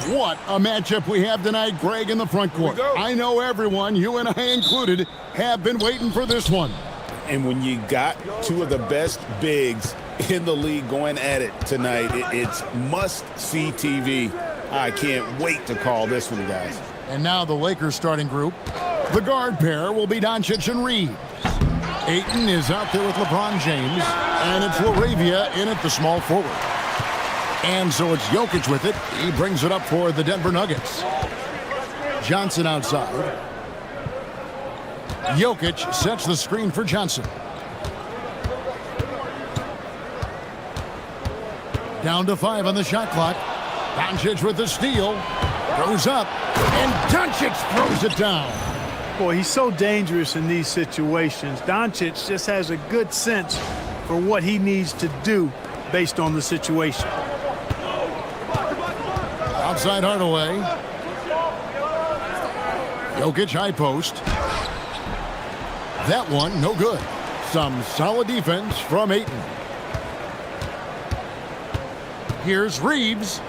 What a matchup we have tonight, Greg, in the front court. I know everyone, you and I included, have been waiting for this one. And when you got two of the best bigs in the league going at it tonight, it's must-see TV. I can't wait to call this one, guys. And now the Lakers starting group. The guard pair will be Doncic and Reeves. Ayton is out there with LeBron James, and it's LaRavia in at the small forward. And so it's Jokic with it. He brings it up for the Denver Nuggets. Johnson outside. Jokic sets the screen for Johnson. Down to 5 on the shot clock. Doncic with the steal. Goes up, and Doncic throws it down. Boy, he's so dangerous in these situations. Doncic just has a good sense for what he needs to do based on the situation. Outside Hardaway. Jokic high post. That one, no good. Some solid defense from Ayton. Here's Reeves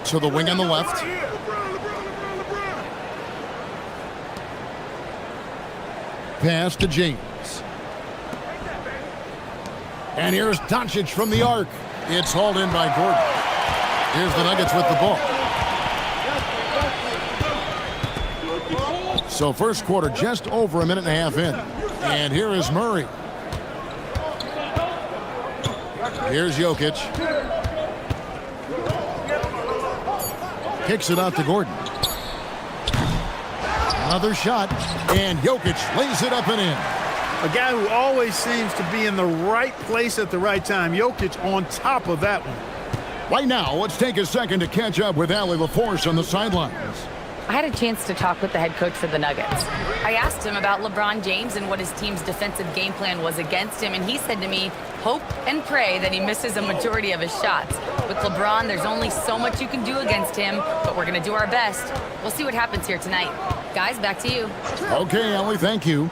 to the wing on the left. Pass to James. And here's Doncic from the arc. It's hauled in by Gordon. Here's the Nuggets with the ball. So first quarter just over a minute and a half in. And here is Murray. Here's Jokic. Kicks it out to Gordon. Another shot, and Jokic lays it up and in. A guy who always seems to be in the right place at the right time. Jokic on top of that one. Right now, let's take a second to catch up with Allie LaForce on the sidelines. I had a chance to talk with the head coach for the Nuggets. I asked him about LeBron James and what his team's defensive game plan was against him, and he said to me, hope and pray that he misses a majority of his shots. With LeBron, there's only so much you can do against him, but we're going to do our best. We'll see what happens here tonight. Guys, back to you. Okay, Allie, thank you.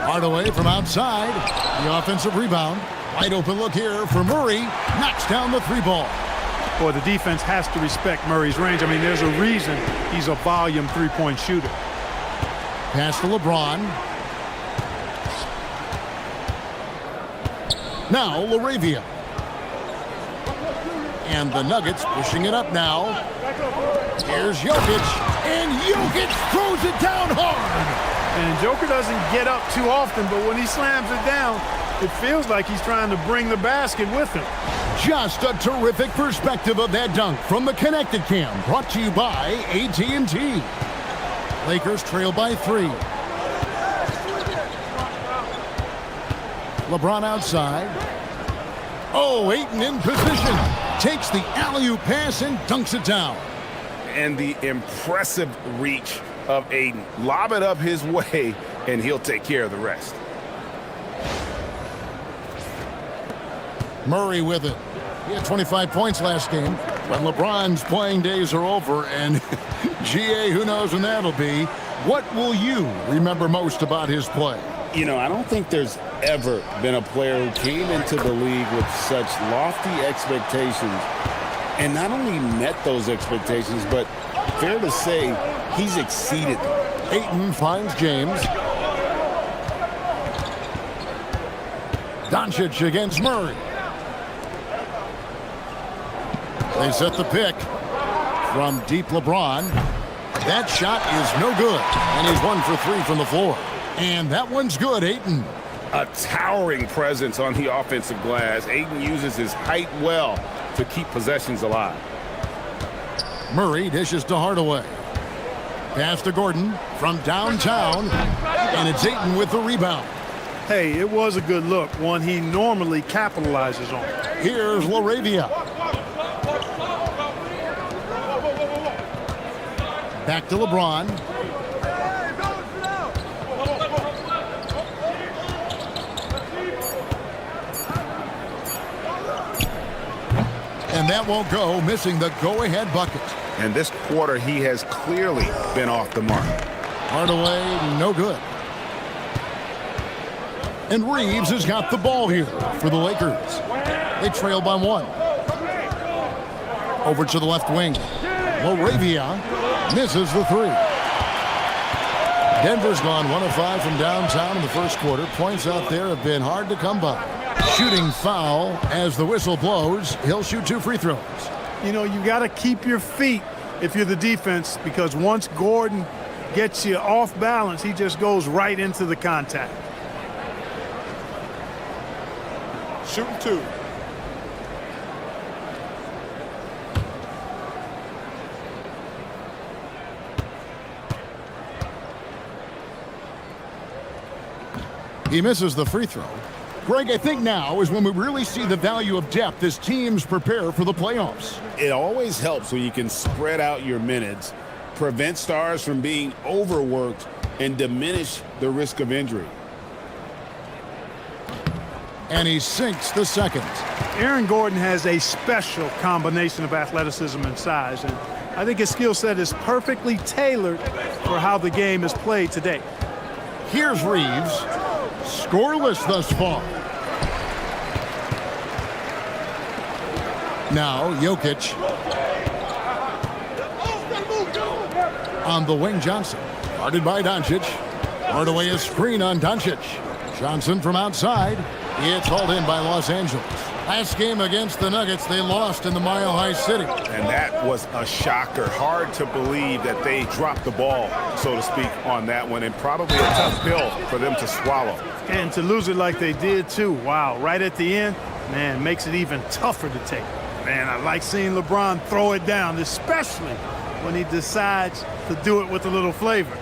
Hardaway from outside. The offensive rebound. Wide open look here for Murray. Knocks down the three ball. Boy, the defense has to respect Murray's range. I mean, there's a reason he's a volume three-point shooter. Pass to LeBron. Now LaRavia. And the Nuggets pushing it up now. Here's Jokic. And Jokic throws it down hard. And Joker doesn't get up too often, but when he slams it down, it feels like he's trying to bring the basket with him. Just a terrific perspective of that dunk from the Connected Cam, brought to you by AT&T. Lakers trail by 3. LeBron outside. Oh, Ayton in position. Takes the alley-oop pass and dunks it down. And the impressive reach of Ayton. Lob it up his way, and he'll take care of the rest. Murray with it. He had 25 points last game. When LeBron's playing days are over, and GA, who knows when that'll be. What will you remember most about his play? You know, I don't think there's ever been a player who came into the league with such lofty expectations and not only met those expectations, but fair to say, he's exceeded them. Ayton finds James. Doncic against Murray. They set the pick from deep LeBron. That shot is no good, and he's 1 for 3 from the floor. And that one's good, Ayton. A towering presence on the offensive glass. Ayton uses his height well to keep possessions alive. Murray dishes to Hardaway. Pass to Gordon from downtown, and it's Ayton with the rebound. Hey, it was a good look, one he normally capitalizes on. Here's LaRavia. Back to LeBron. And that won't go, missing the go-ahead bucket. And this quarter, he has clearly been off the mark. Hardaway, no good. And Reeves has got the ball here for the Lakers. They trail by 1. Over to the left wing. LaRavia misses the three. Denver's gone 1 of 5 from downtown in the first quarter. Points out there have been hard to come by. Shooting foul as the whistle blows. He'll shoot 2 free throws. You know, you got to keep your feet if you're the defense, because once Gordon gets you off balance, he just goes right into the contact. Shooting 2. He misses the free throw. Greg, I think now is when we really see the value of depth as teams prepare for the playoffs. It always helps when you can spread out your minutes, prevent stars from being overworked, and diminish the risk of injury. And he sinks the second. Aaron Gordon has a special combination of athleticism and size, and I think his skill set is perfectly tailored for how the game is played today. Here's Reeves. Scoreless thus far. Now Jokic. On the wing, Johnson. Guarded by Doncic. Hardaway a screen on Doncic. Johnson from outside. It's hauled in by Los Angeles. Last game against the Nuggets, they lost in the Mile High City. And that was a shocker. Hard to believe that they dropped the ball, so to speak, on that one. And probably a tough pill for them to swallow. And to lose it like they did, too. Wow, right at the end, man, makes it even tougher to take. Man, I like seeing LeBron throw it down, especially when he decides to do it with a little flavor.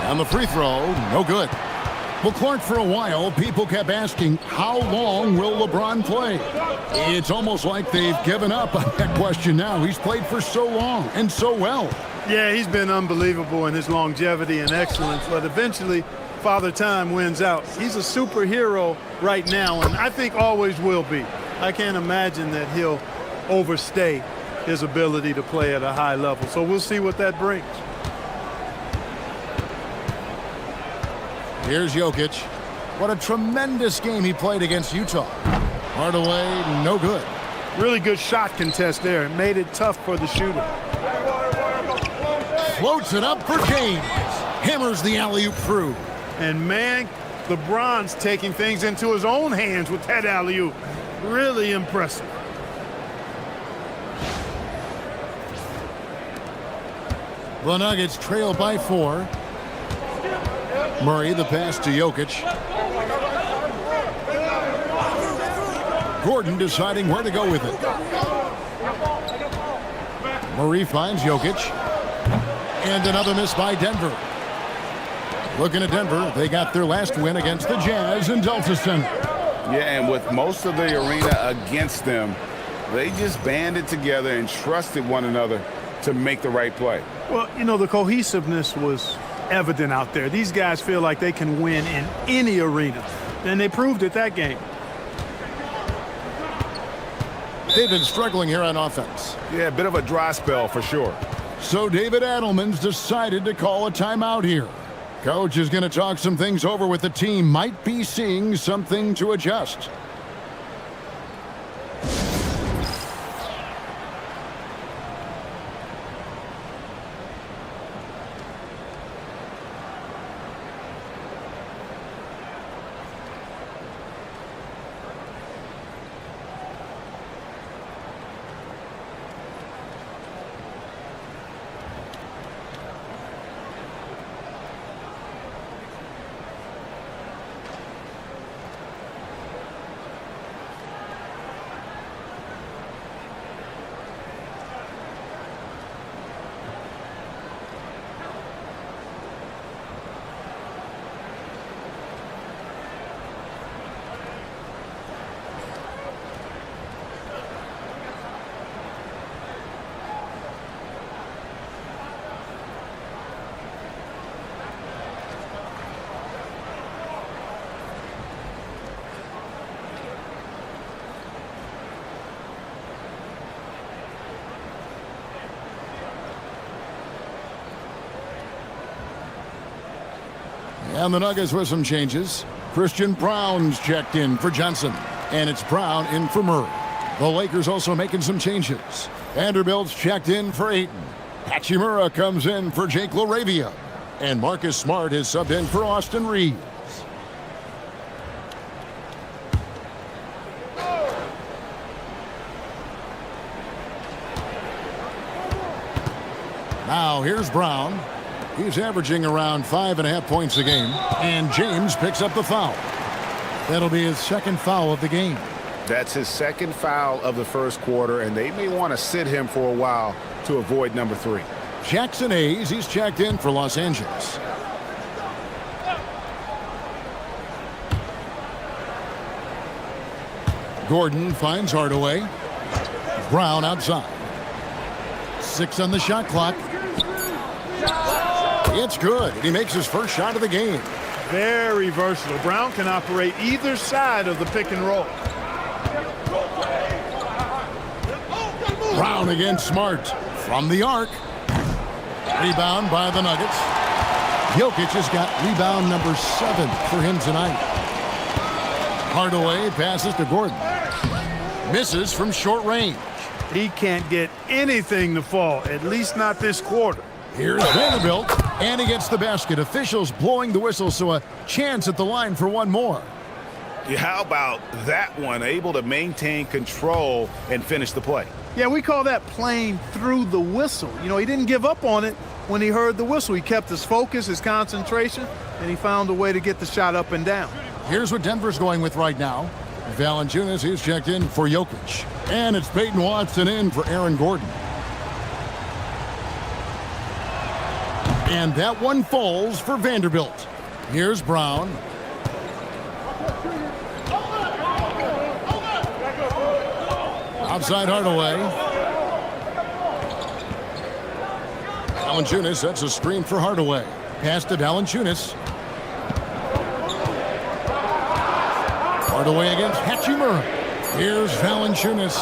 On the free throw, no good. Well, Clark, for a while, people kept asking, how long will LeBron play? It's almost like they've given up on that question now. He's played for so long and so well. Yeah, he's been unbelievable in his longevity and excellence, but eventually Father Time wins out. He's a superhero right now, and I think always will be. I can't imagine that he'll overstay his ability to play at a high level, so we'll see what that brings. Here's Jokic. What a tremendous game he played against Utah. Hardaway, no good. Really good shot contest there. It made it tough for the shooter. Floats it up for James. Hammers the alley-oop through. And, man, LeBron's taking things into his own hands with that alley-oop. Really impressive. The Nuggets trail by 4. Murray, the pass to Jokic. Gordon deciding where to go with it. Murray finds Jokic. And another miss by Denver. Looking at Denver, they got their last win against the Jazz in Delta Center. Yeah, and with most of the arena against them, they just banded together and trusted one another to make the right play. Well, you know, the cohesiveness was evident out there. These guys feel like they can win in any arena, and they proved it that game. They've been struggling here on offense. Yeah, a bit of a dry spell for sure. So David Adelman's decided to call a timeout here. Coach is going to talk some things over with the team. Might be seeing something to adjust. And the Nuggets with some changes. Christian Brown's checked in for Johnson. And it's Brown in for Murray. The Lakers also making some changes. Vanderbilt's checked in for Ayton. Hachimura comes in for Jake LaRavia. And Marcus Smart is subbed in for Austin Reeves. Now here's Brown. He's averaging around 5.5 points a game. And James picks up the foul. That'll be his second foul of the game. That's his second foul of the first quarter, and they may want to sit him for a while to avoid number 3. Jackson Hayes, he's checked in for Los Angeles. Gordon finds Hardaway. Brown outside. 6 on the shot clock. It's good. He makes his first shot of the game. Very versatile. Brown can operate either side of the pick and roll. Brown against Smart from the arc. Rebound by the Nuggets. Jokic has got rebound number 7 for him tonight. Hardaway passes to Gordon. Misses from short range. He can't get anything to fall, at least not this quarter. Here's Vanderbilt, and he gets the basket. Officials blowing the whistle, so a chance at the line for one more. Yeah, how about that one? Able to maintain control and finish the play. Yeah, we call that playing through the whistle. You know, he didn't give up on it when he heard the whistle. He kept his focus, his concentration, and he found a way to get the shot up and down. Here's what Denver's going with right now. Valanciunas, he's checked in for Jokic. And it's Peyton Watson in for Aaron Gordon. And that one falls for Vanderbilt. Here's Brown. Outside Hardaway. Valanciunas sets a screen for Hardaway. Pass to Valanciunas. Hardaway against Hachimura. Here's Valanciunas.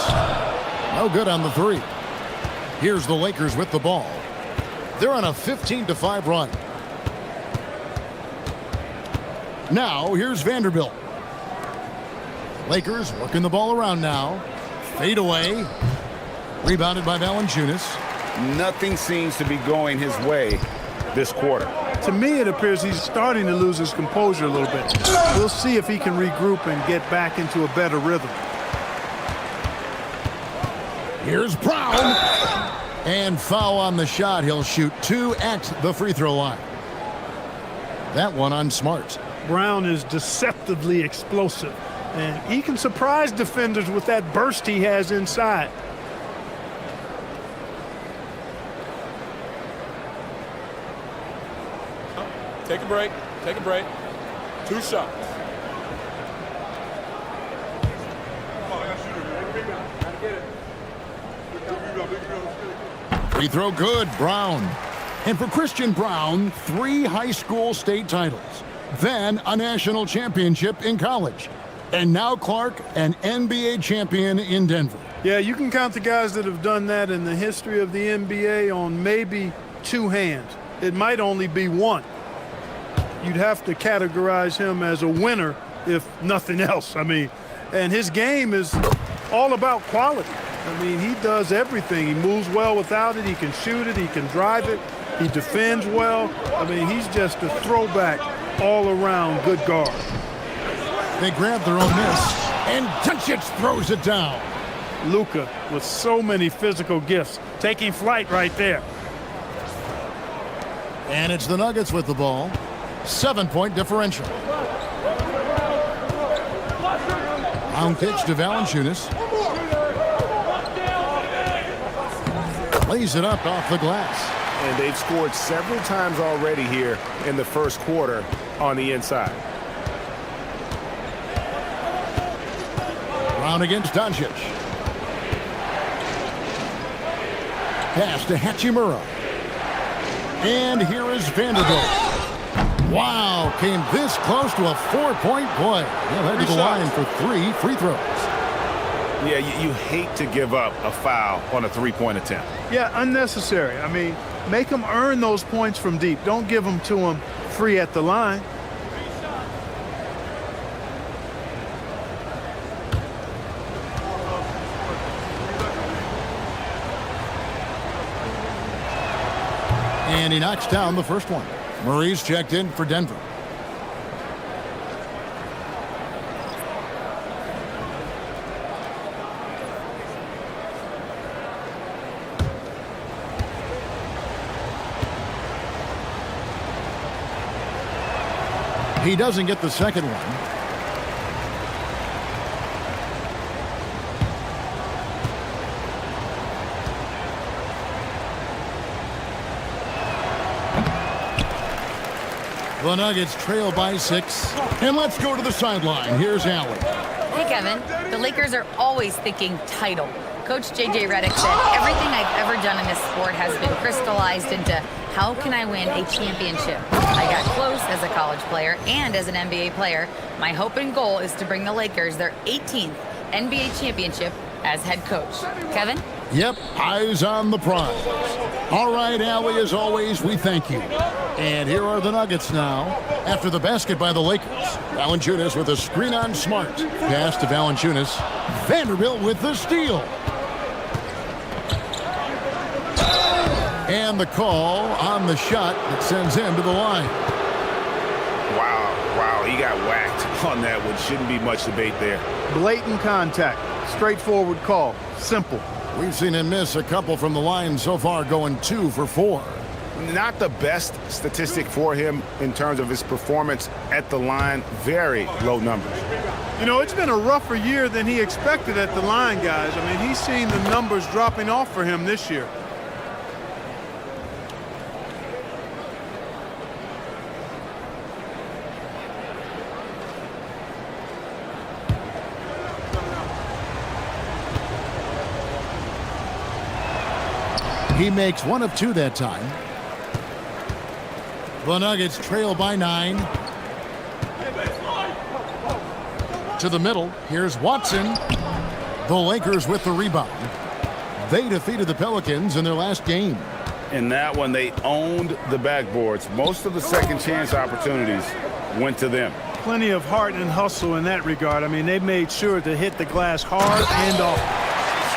No good on the 3. Here's the Lakers with the ball. They're on a 15-5 run. Now here's Vanderbilt. Lakers working the ball around now. Fade away. Rebounded by Valanciunas. Nothing seems to be going his way this quarter. To me, it appears he's starting to lose his composure a little bit. We'll see if he can regroup and get back into a better rhythm. Here's Brown. And foul on the shot. He'll shoot 2 at the free throw line. That one on Smart. Brown is deceptively explosive, and he can surprise defenders with that burst he has inside. Take a break. Take a break. 2 shots. Free throw good, Brown. And for Christian Brown, 3 high school state titles. Then a national championship in college. And now Clark, an NBA champion in Denver. Yeah, you can count the guys that have done that in the history of the NBA on maybe 2 hands. It might only be 1. You'd have to categorize him as a winner, if nothing else. I mean, and his game is all about quality. I mean, he does everything. He moves well without it. He can shoot it. He can drive it. He defends well. I mean, he's just a throwback all-around good guard. They grab their own miss, and Jokic throws it down. Luka with so many physical gifts, taking flight right there. And it's the Nuggets with the ball. 7-point differential. Brown kicks to Valanciunas. Lays it up off the glass. And they've scored several times already here in the first quarter on the inside. Brown against Doncic. Pass to Hachimura. And here is Vanderbilt. Wow, came this close to a 4-point play. He'll head to the line for 3 free throws. Yeah, you hate to give up a foul on a 3-point attempt. Yeah, unnecessary. I mean, make them earn those points from deep. Don't give them to them free at the line. And he knocks down the first one. Murray's checked in for Denver. He doesn't get the second one. The Nuggets trail by 6. And let's go to the sideline. Here's Allen. Hey, Kevin. The Lakers are always thinking title. Coach J.J. Redick said, everything I've ever done in this sport has been crystallized into how can I win a championship? I got close as a college player and as an NBA player. My hope and goal is to bring the Lakers their 18th NBA championship as head coach. Kevin? Yep, eyes on the prize. All right, Allie, as always, we thank you. And here are the Nuggets now after the basket by the Lakers. Valanciunas with a screen on Smart. Pass to Valanciunas. Vanderbilt with the steal. And the call on the shot that sends him to the line. Wow, he got whacked on that one. Shouldn't be much debate there. Blatant contact. Straightforward call. Simple. We've seen him miss a couple from the line so far, going 2 for 4. Not the best statistic for him in terms of his performance at the line. Very low numbers. You know, it's been a rougher year than he expected at the line, guys. I mean, he's seen the numbers dropping off for him this year. He makes 1 of 2 that time. The Nuggets trail by 9. To the middle, here's Watson. The Lakers with the rebound. They defeated the Pelicans in their last game. In that one, they owned the backboards. Most of the second chance opportunities went to them. Plenty of heart and hustle in that regard. I mean, they made sure to hit the glass hard and off.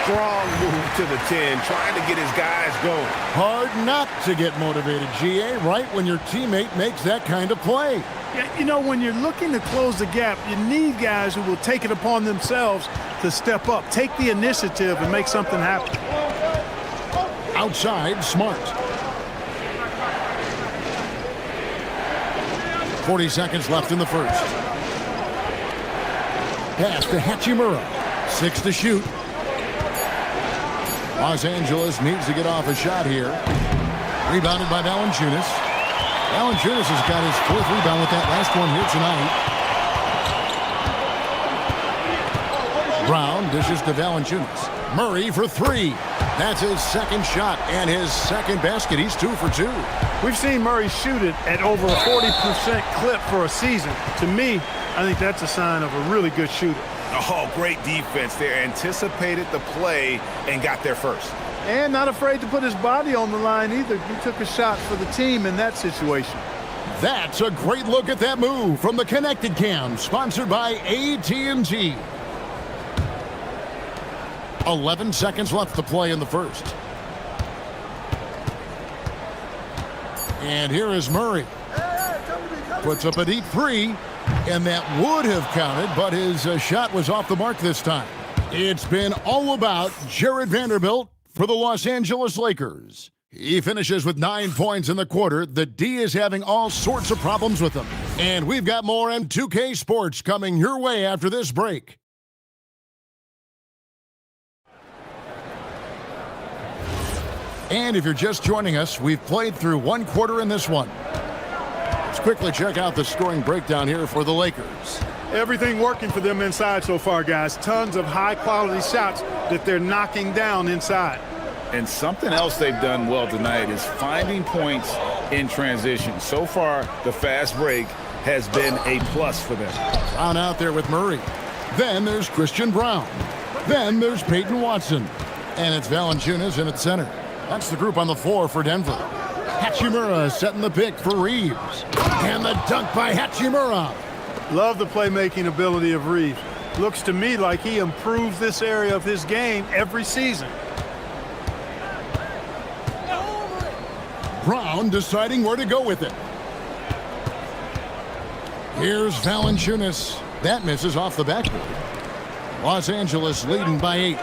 Strong move to the 10, trying to get his guys going. Hard not to get motivated, GA, right when your teammate makes that kind of play. Yeah, you know, when you're looking to close the gap, you need guys who will take it upon themselves to step up, take the initiative, and make something happen. Outside, Smart. 40 seconds left in the first. Pass to Hachimura. 6 to shoot. Los Angeles needs to get off a shot here. Rebounded by Valanciunas. Valanciunas has got his 4th rebound with that last one here tonight. Brown dishes to Valanciunas. Murray for 3. That's his second shot and his second basket. He's 2 for 2. We've seen Murray shoot it at over a 40% clip for a season. To me, I think that's a sign of a really good shooter. Oh, great defense there. Anticipated the play and got there first. And not afraid to put his body on the line either. He took a shot for the team in that situation. That's a great look at that move from the Connected Cam, sponsored by AT&T. 11 seconds left to play in the first. And here is Murray. Puts up a deep 3. And that would have counted, but his shot was off the mark this time. It's been all about Jared Vanderbilt for the Los Angeles Lakers. He finishes with 9 points in the quarter. The D is having all sorts of problems with him. And we've got more M2K Sports coming your way after this break. And if you're just joining us, we've played through 1 quarter in this one. Let's quickly check out the scoring breakdown here for the Lakers. Everything working for them inside so far, guys. Tons of high-quality shots that they're knocking down inside. And something else they've done well tonight is finding points in transition. So far, the fast break has been a plus for them. Brown out there with Murray. Then there's Christian Brown. Then there's Peyton Watson. And it's Valanciunas in at center. That's the group on the floor for Denver. Hachimura setting the pick for Reeves. And the dunk by Hachimura. Love the playmaking ability of Reeves. Looks to me like he improves this area of his game every season. Brown deciding where to go with it. Here's Valanciunas. That misses off the backboard. Los Angeles leading by 8.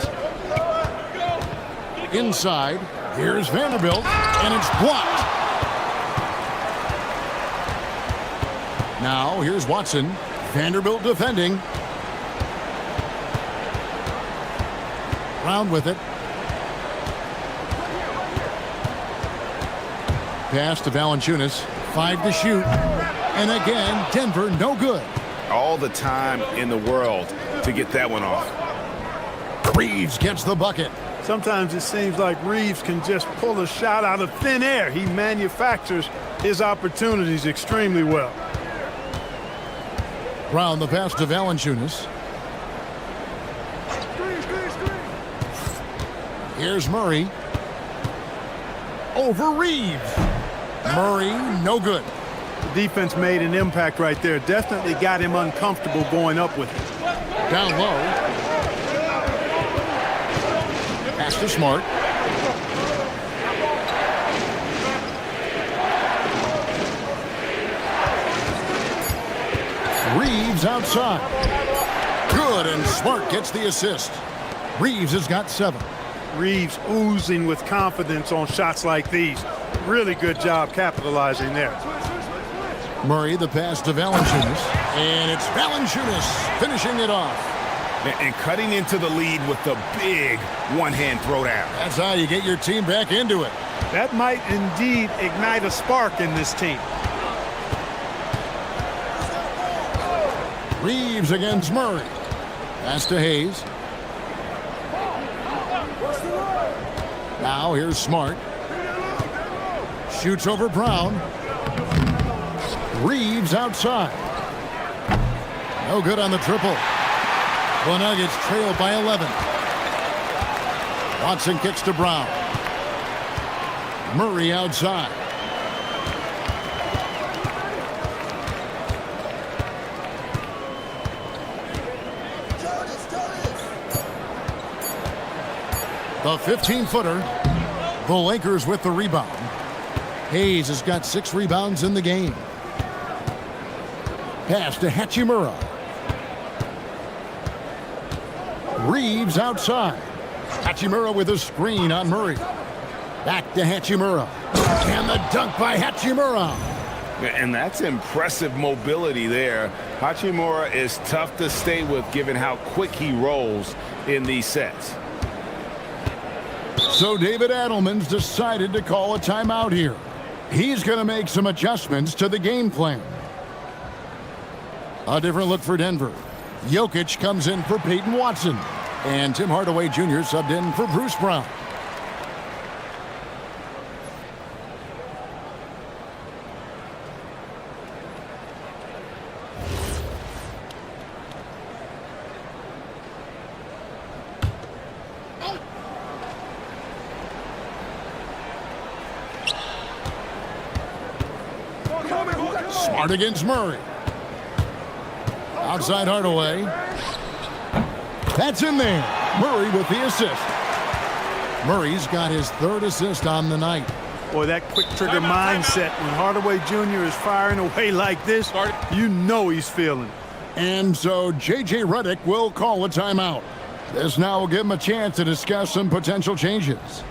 Inside, here's Vanderbilt, and it's blocked. Now, here's Watson. Vanderbilt defending. Brown with it. Pass to Valanciunas. 5 to shoot. And again, Denver no good. All the time in the world to get that one off. Reeves gets the bucket. Sometimes it seems like Reeves can just pull a shot out of thin air. He manufactures his opportunities extremely well. Brown the pass to Valanciunas. Here's Murray. Over Reeves. Murray, no good. The defense made an impact right there. Definitely got him uncomfortable going up with it. Down low. Pass to Smart. Reeves outside. Good, and Smart gets the assist. Reeves has got 7. Reeves oozing with confidence on shots like these. Really good job capitalizing there. Murray the pass to Valanciunas. And it's Valanciunas finishing it off. And cutting into the lead with the big one-hand throwdown. That's how you get your team back into it. That might indeed ignite a spark in this team. Reeves against Murray. Pass to Hayes. Now here's Smart. Shoots over Brown. Reeves outside. No good on the triple. The Nuggets trail by 11. Watson kicks to Brown. Murray outside. The 15-footer. The Lakers with the rebound. Hayes has got 6 rebounds in the game. Pass to Hachimura. Reeves outside. Hachimura with a screen on Murray. Back to Hachimura. And the dunk by Hachimura. And that's impressive mobility there. Hachimura is tough to stay with given how quick he rolls in these sets. So David Adelman's decided to call a timeout here. He's going to make some adjustments to the game plan. A different look for Denver. Jokic comes in for Peyton Watson. And Tim Hardaway Jr. subbed in for Bruce Brown. Smart against Murray. Outside Hardaway. That's in there. Murray with the assist. Murray's got his 3rd assist on the night. Boy, that quick trigger mindset when Hardaway Jr. is firing away like this, you know he's feeling it. And so J.J. Redick will call a timeout. This now will give him a chance to discuss some potential changes.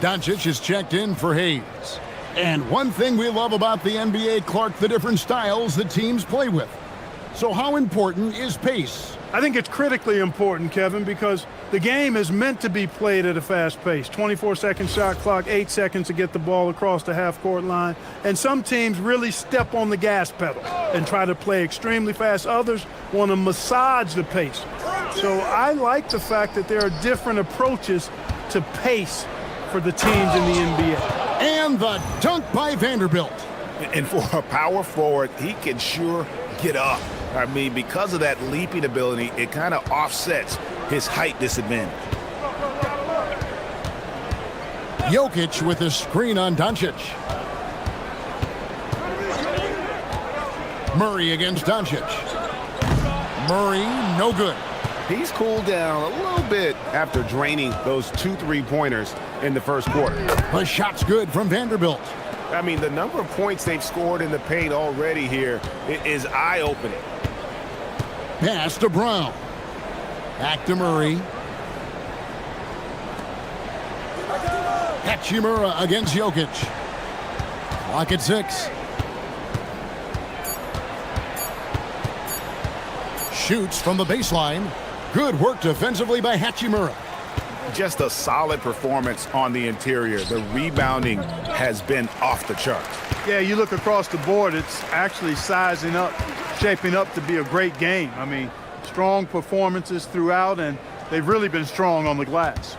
Doncic is checked in for Hayes. And one thing we love about the NBA, Clark, the different styles that teams play with. So how important is pace? I think it's critically important, Kevin, because the game is meant to be played at a fast pace. 24-second shot clock, 8 seconds to get the ball across the half-court line. And some teams really step on the gas pedal and try to play extremely fast. Others want to massage the pace. So I like the fact that there are different approaches to pace for the teams in the NBA. And the dunk by Vanderbilt. And for a power forward, he can sure get up. I mean, because of that leaping ability, it kind of offsets his height disadvantage. Jokic with a screen on Doncic. Murray against Doncic. Murray, no good. He's cooled down a little bit after draining those 2 3-pointers in the first quarter. The shot's good from Vanderbilt. I mean, the number of points they've scored in the paint already here is eye-opening. Pass to Brown. Back to Murray. Hachimura against Jokic. Clock at 6. Shoots from the baseline. Good work defensively by Hachimura. Just a solid performance on the interior. The rebounding has been off the charts. Yeah, you look across the board, it's actually sizing up, shaping up to be a great game. I mean, strong performances throughout, and they've really been strong on the glass.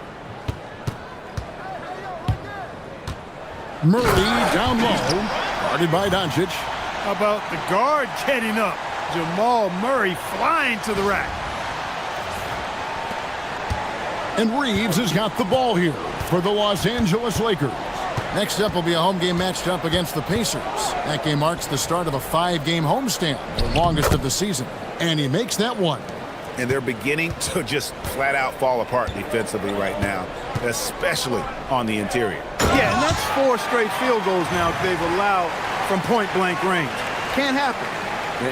Murray down low. Guarded by Doncic. How about the guard getting up? Jamal Murray flying to the rack. And Reeves has got the ball here for the Los Angeles Lakers. Next up will be a home game matched up against the Pacers. That game marks the start of a 5-game homestand, the longest of the season. And he makes that one. And they're beginning to just flat out fall apart defensively right now, especially on the interior. Yeah, and that's 4 straight field goals now they've allowed from point-blank range. Can't happen.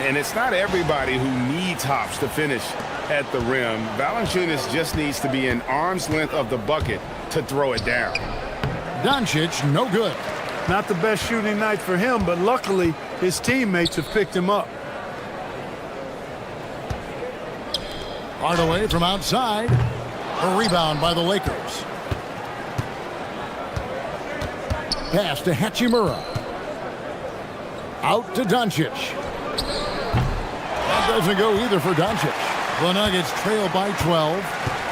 And it's not everybody who needs hops to finish at the rim. Valanciunas just needs to be an arm's length of the bucket to throw it down. Doncic, no good. Not the best shooting night for him, but luckily his teammates have picked him up. Hardaway from outside. A rebound by the Lakers. Pass to Hachimura. Out to Doncic. That doesn't go either for Doncic. The Nuggets trail by 12.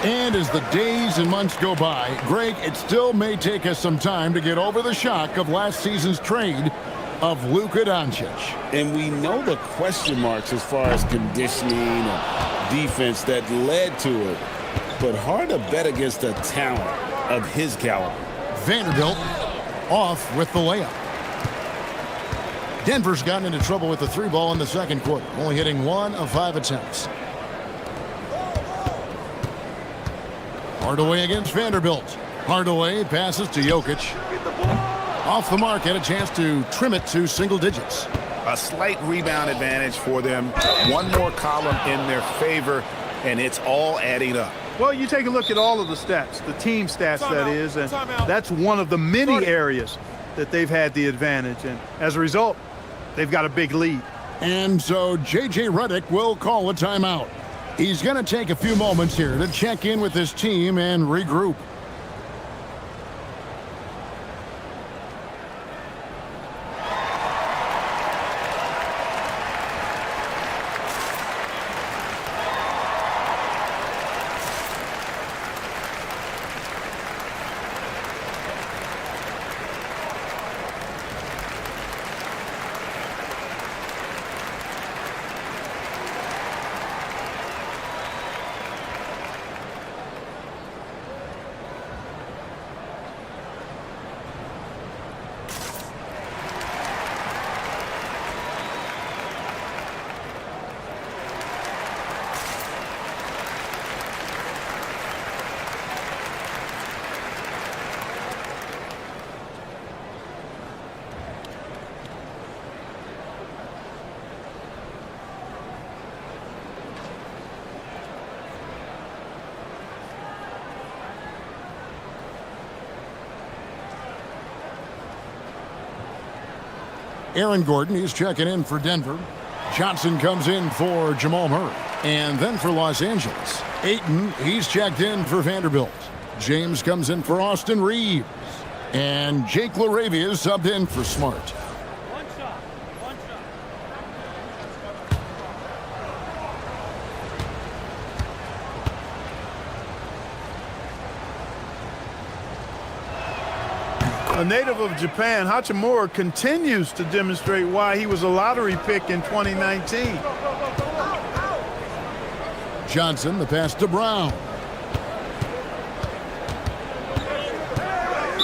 And as the days and months go by, Greg, it still may take us some time to get over the shock of last season's trade of Luka Doncic. And we know the question marks as far as conditioning and defense that led to it. But hard to bet against a talent of his caliber. Vanderbilt off with the layup. Denver's gotten into trouble with the 3-ball in the second quarter, only hitting 1 of 5 attempts. Hardaway against Vanderbilt. Hardaway passes to Jokic. Off the mark, had a chance to trim it to single digits. A slight rebound advantage for them. One more column in their favor, and it's all adding up. Well, you take a look at all of the stats, the team stats that is, and that's one of the many areas that they've had the advantage. And as a result, they've got a big lead. And so J.J. Redick will call a timeout. He's going to take a few moments here to check in with his team and regroup. Aaron Gordon, he's checking in for Denver. Johnson comes in for Jamal Murray. And then for Los Angeles, Ayton, he's checked in for Vanderbilt. James comes in for Austin Reeves. And Jake LaRavia is subbed in for Smart. A native of Japan, Hachimura continues to demonstrate why he was a lottery pick in 2019. Johnson, the pass to Brown.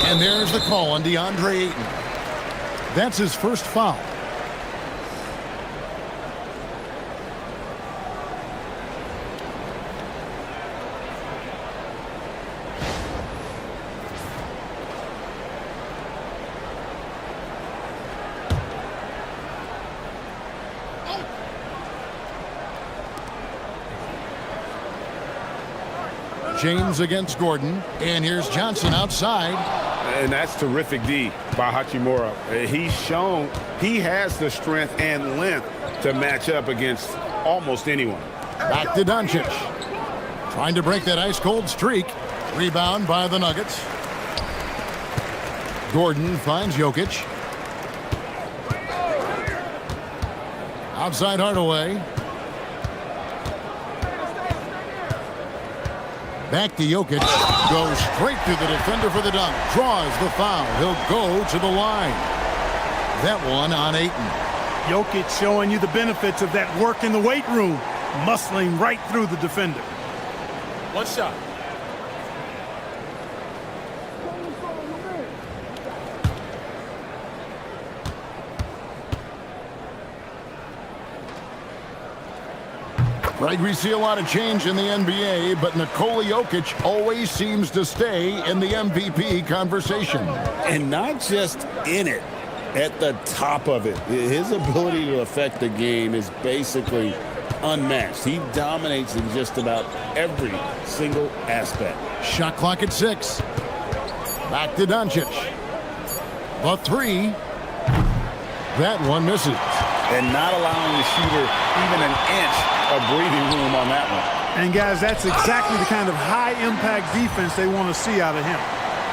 And there's the call on DeAndre Ayton. That's his first foul. James against Gordon, and here's Johnson outside. And that's terrific D by Hachimura. He's shown he has the strength and length to match up against almost anyone. Back to Doncic. Trying to break that ice-cold streak. Rebound by the Nuggets. Gordon finds Jokic. Outside Hardaway. Back to Jokic. Goes straight to the defender for the dunk. Draws the foul. He'll go to the line. That one on Ayton. Jokic showing you the benefits of that work in the weight room. Muscling right through the defender. One shot. Greg, we see a lot of change in the NBA, but Nikola Jokic always seems to stay in the MVP conversation. And not just in it, at the top of it. His ability to affect the game is basically unmatched. He dominates in just about every single aspect. Shot clock at 6. Back to Doncic. The three. That one misses. And not allowing the shooter even an inch of breathing room on that one. And guys, that's exactly the kind of high-impact defense they want to see out of him.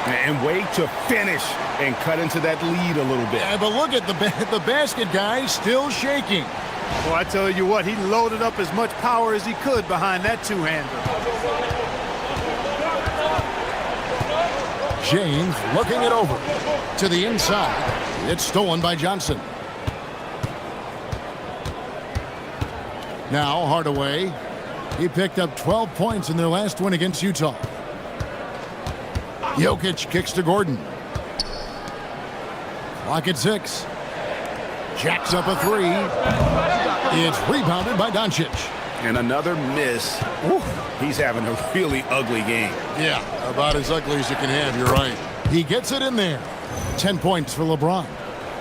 And wait to finish and cut into that lead a little bit. Yeah, but look at the basket guy still shaking. Well, I tell you what, he loaded up as much power as he could behind that two-hander. James looking it over to the inside. It's stolen by Johnson. Now Hardaway. He picked up 12 points in their last win against Utah. Jokic kicks to Gordon. Clock at 6. Jacks up a three. It's rebounded by Doncic. And another miss. Woo, he's having a really ugly game. Yeah, about as ugly as you can have, you're right. He gets it in there. 10 points for LeBron.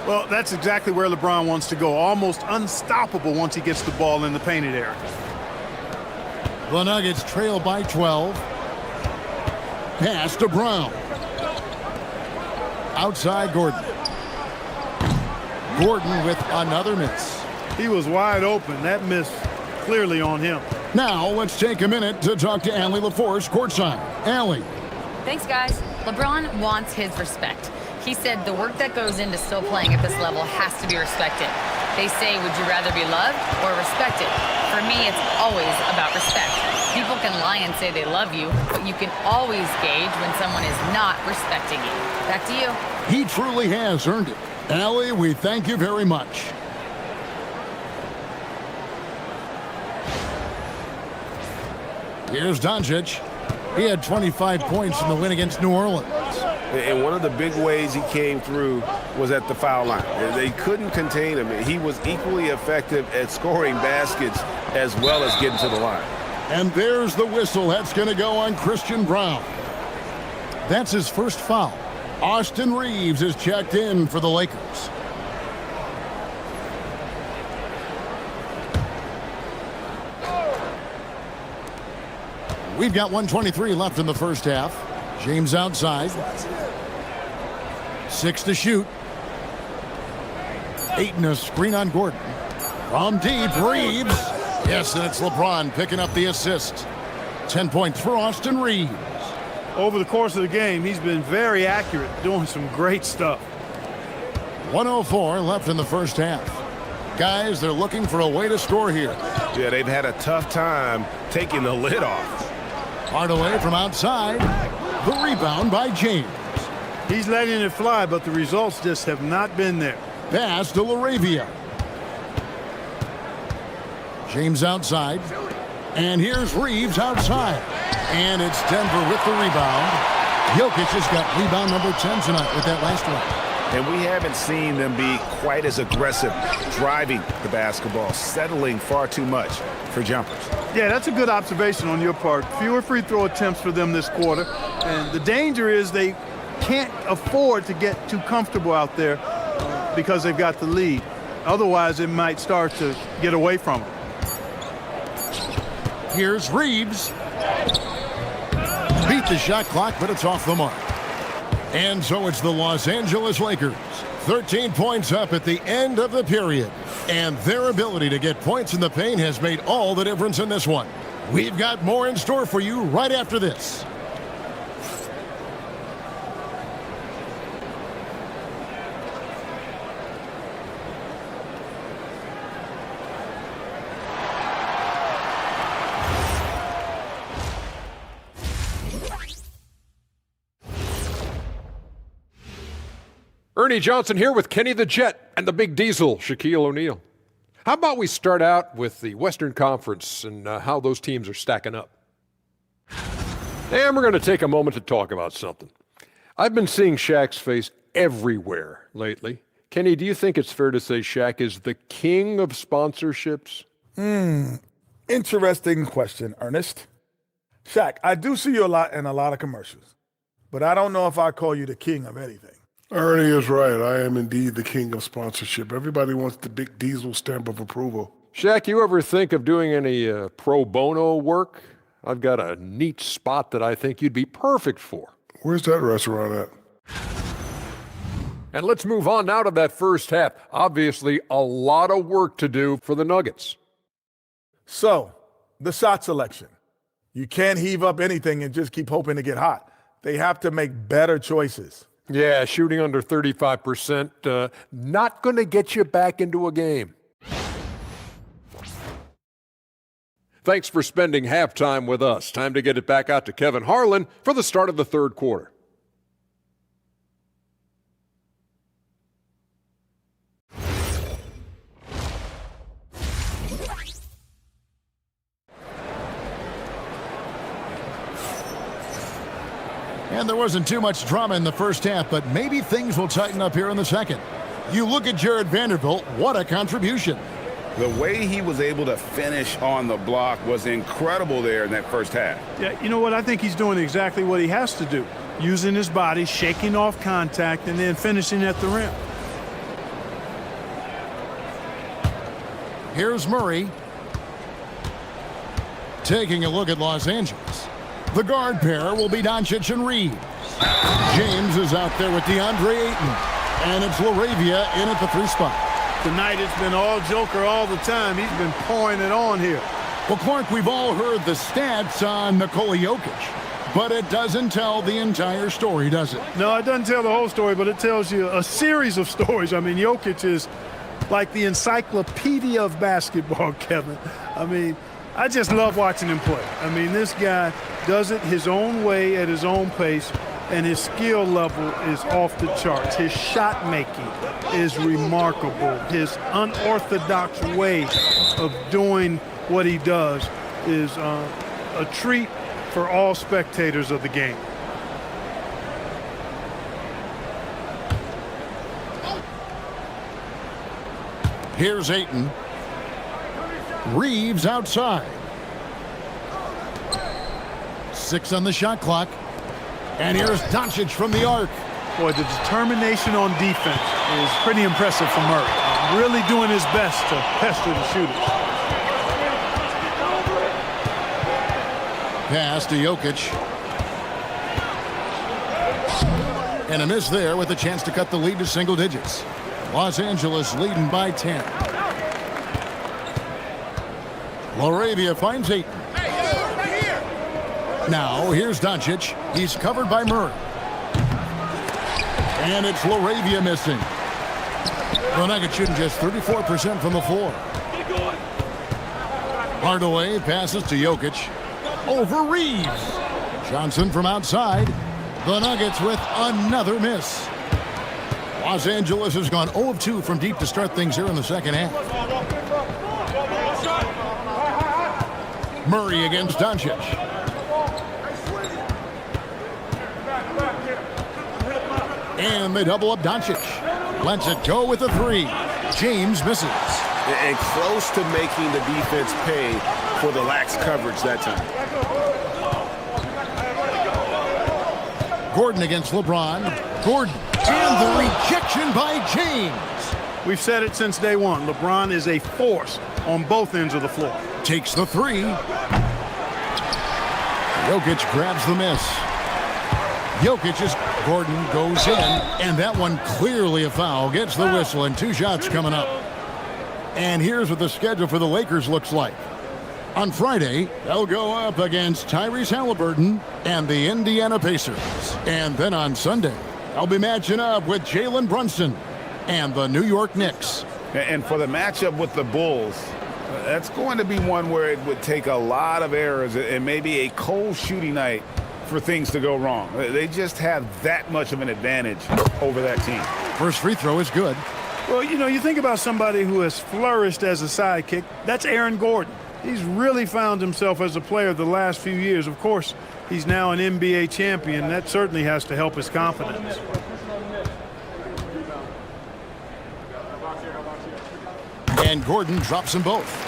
Well, that's exactly where LeBron wants to go. Almost unstoppable once he gets the ball in the painted area. The Nuggets trail by 12. Pass to Brown. Outside Gordon. Gordon with another miss. He was wide open. That miss clearly on him. Now let's take a minute to talk to Allie LaForce courtside. Allie. Thanks, guys. LeBron wants his respect. He said the work that goes into still playing at this level has to be respected. They say, would you rather be loved or respected? For me, it's always about respect. People can lie and say they love you, but you can always gauge when someone is not respecting you. Back to you. He truly has earned it. Allie, we thank you very much. Here's Doncic. He had 25 points in the win against New Orleans. And one of the big ways he came through was at the foul line. They couldn't contain him. He was equally effective at scoring baskets as well as getting to the line. And there's the whistle. That's going to go on Christian Brown. That's his first foul. Austin Reeves is checked in for the Lakers. We've got 1:23 left in the first half. James outside. 6 to shoot. Ayton a screen on Gordon. From deep, Reeves. Yes, and it's LeBron picking up the assist. 10 points for Austin Reeves. Over the course of the game, he's been very accurate, doing some great stuff. 1:04 left in the first half. Guys, they're looking for a way to score here. Yeah, they've had a tough time taking the lid off. Hardaway from outside. The rebound by James. He's letting it fly, but the results just have not been there. Pass to LaRavia. James outside. And here's Reeves outside. And it's Denver with the rebound. Jokic has got rebound number 10 tonight with that last one. And we haven't seen them be quite as aggressive driving the basketball, settling far too much for jumpers. Yeah, that's a good observation on your part. Fewer free throw attempts for them this quarter. And the danger is they can't afford to get too comfortable out there because they've got the lead. Otherwise, it might start to get away from them. Here's Reeves. Beat the shot clock, but it's off the mark. And so it's the Los Angeles Lakers. 13 points up at the end of the period. And their ability to get points in the paint has made all the difference in this one. We've got more in store for you right after this. Ernie Johnson here with Kenny the Jet and the Big Diesel, Shaquille O'Neal. How about we start out with the Western Conference and how those teams are stacking up? And we're going to take a moment to talk about something. I've been seeing Shaq's face everywhere lately. Kenny, do you think it's fair to say Shaq is the king of sponsorships? Interesting question, Ernest. Shaq, I do see you a lot in a lot of commercials, but I don't know if I call you the king of anything. Ernie is right. I am indeed the king of sponsorship. Everybody wants the Big Diesel stamp of approval. Shaq, you ever think of doing any pro bono work? I've got a neat spot that I think you'd be perfect for. Where's that restaurant at? And let's move on now to that first half. Obviously, a lot of work to do for the Nuggets. So, the shot selection. You can't heave up anything and just keep hoping to get hot. They have to make better choices. Yeah, shooting under 35%, not going to get you back into a game. Thanks for spending halftime with us. Time to get it back out to Kevin Harlan for the start of the third quarter. And there wasn't too much drama in the first half, but maybe things will tighten up here in the second. You look at Jared Vanderbilt, what a contribution. The way he was able to finish on the block was incredible there in that first half. Yeah, you know what? I think he's doing exactly what he has to do. Using his body, shaking off contact, and then finishing at the rim. Here's Murray. Taking a look at Los Angeles. The guard pair will be Doncic and Reeves. James is out there with DeAndre Ayton. And it's LaRavia in at the 3 spot. Tonight it's been all Joker all the time. He's been pouring it on here. Well, Clark, we've all heard the stats on Nikola Jokic, but it doesn't tell the entire story, does it? No, it doesn't tell the whole story, but it tells you a series of stories. I mean, Jokic is like the encyclopedia of basketball, Kevin. I mean, I just love watching him play. I mean, this guy does it his own way at his own pace, and his skill level is off the charts. His shot making is remarkable. His unorthodox way of doing what he does is a treat for all spectators of the game. Here's Ayton. Reeves outside. 6 on the shot clock. And here's Doncic from the arc. Boy, the determination on defense is pretty impressive from Murray. Really doing his best to pester the shooters. Pass to Jokic. And a miss there with a chance to cut the lead to single digits. Los Angeles leading by 10. LaRavia finds Ayton. Now, here's Doncic. He's covered by Murray. And it's LaRavia missing. The Nuggets shooting just 34% from the floor. Hardaway passes to Jokic. Over Reeves. Johnson from outside. The Nuggets with another miss. Los Angeles has gone 0 of 2 from deep to start things here in the second half. Murray against Doncic. And they double up Doncic. Lets it go with a three. James misses. And close to making the defense pay for the lax coverage that time. Gordon against LeBron. Gordon. And the rejection by James. We've said it since day one. LeBron is a force on both ends of the floor. Takes the three. Jokic grabs the miss. Gordon goes in, and that one clearly a foul. Gets the whistle, and 2 shots coming up. And here's what the schedule for the Lakers looks like. On Friday, they'll go up against Tyrese Halliburton and the Indiana Pacers. And then on Sunday, they'll be matching up with Jalen Brunson and the New York Knicks. And for the matchup with the Bulls, that's going to be one where it would take a lot of errors and maybe a cold shooting night for things to go wrong. They just have that much of an advantage over that team. First free throw is good. Well, you know, you think about somebody who has flourished as a sidekick. That's Aaron Gordon. He's really found himself as a player the last few years. Of course, he's now an NBA champion. That certainly has to help his confidence. And Gordon drops them both.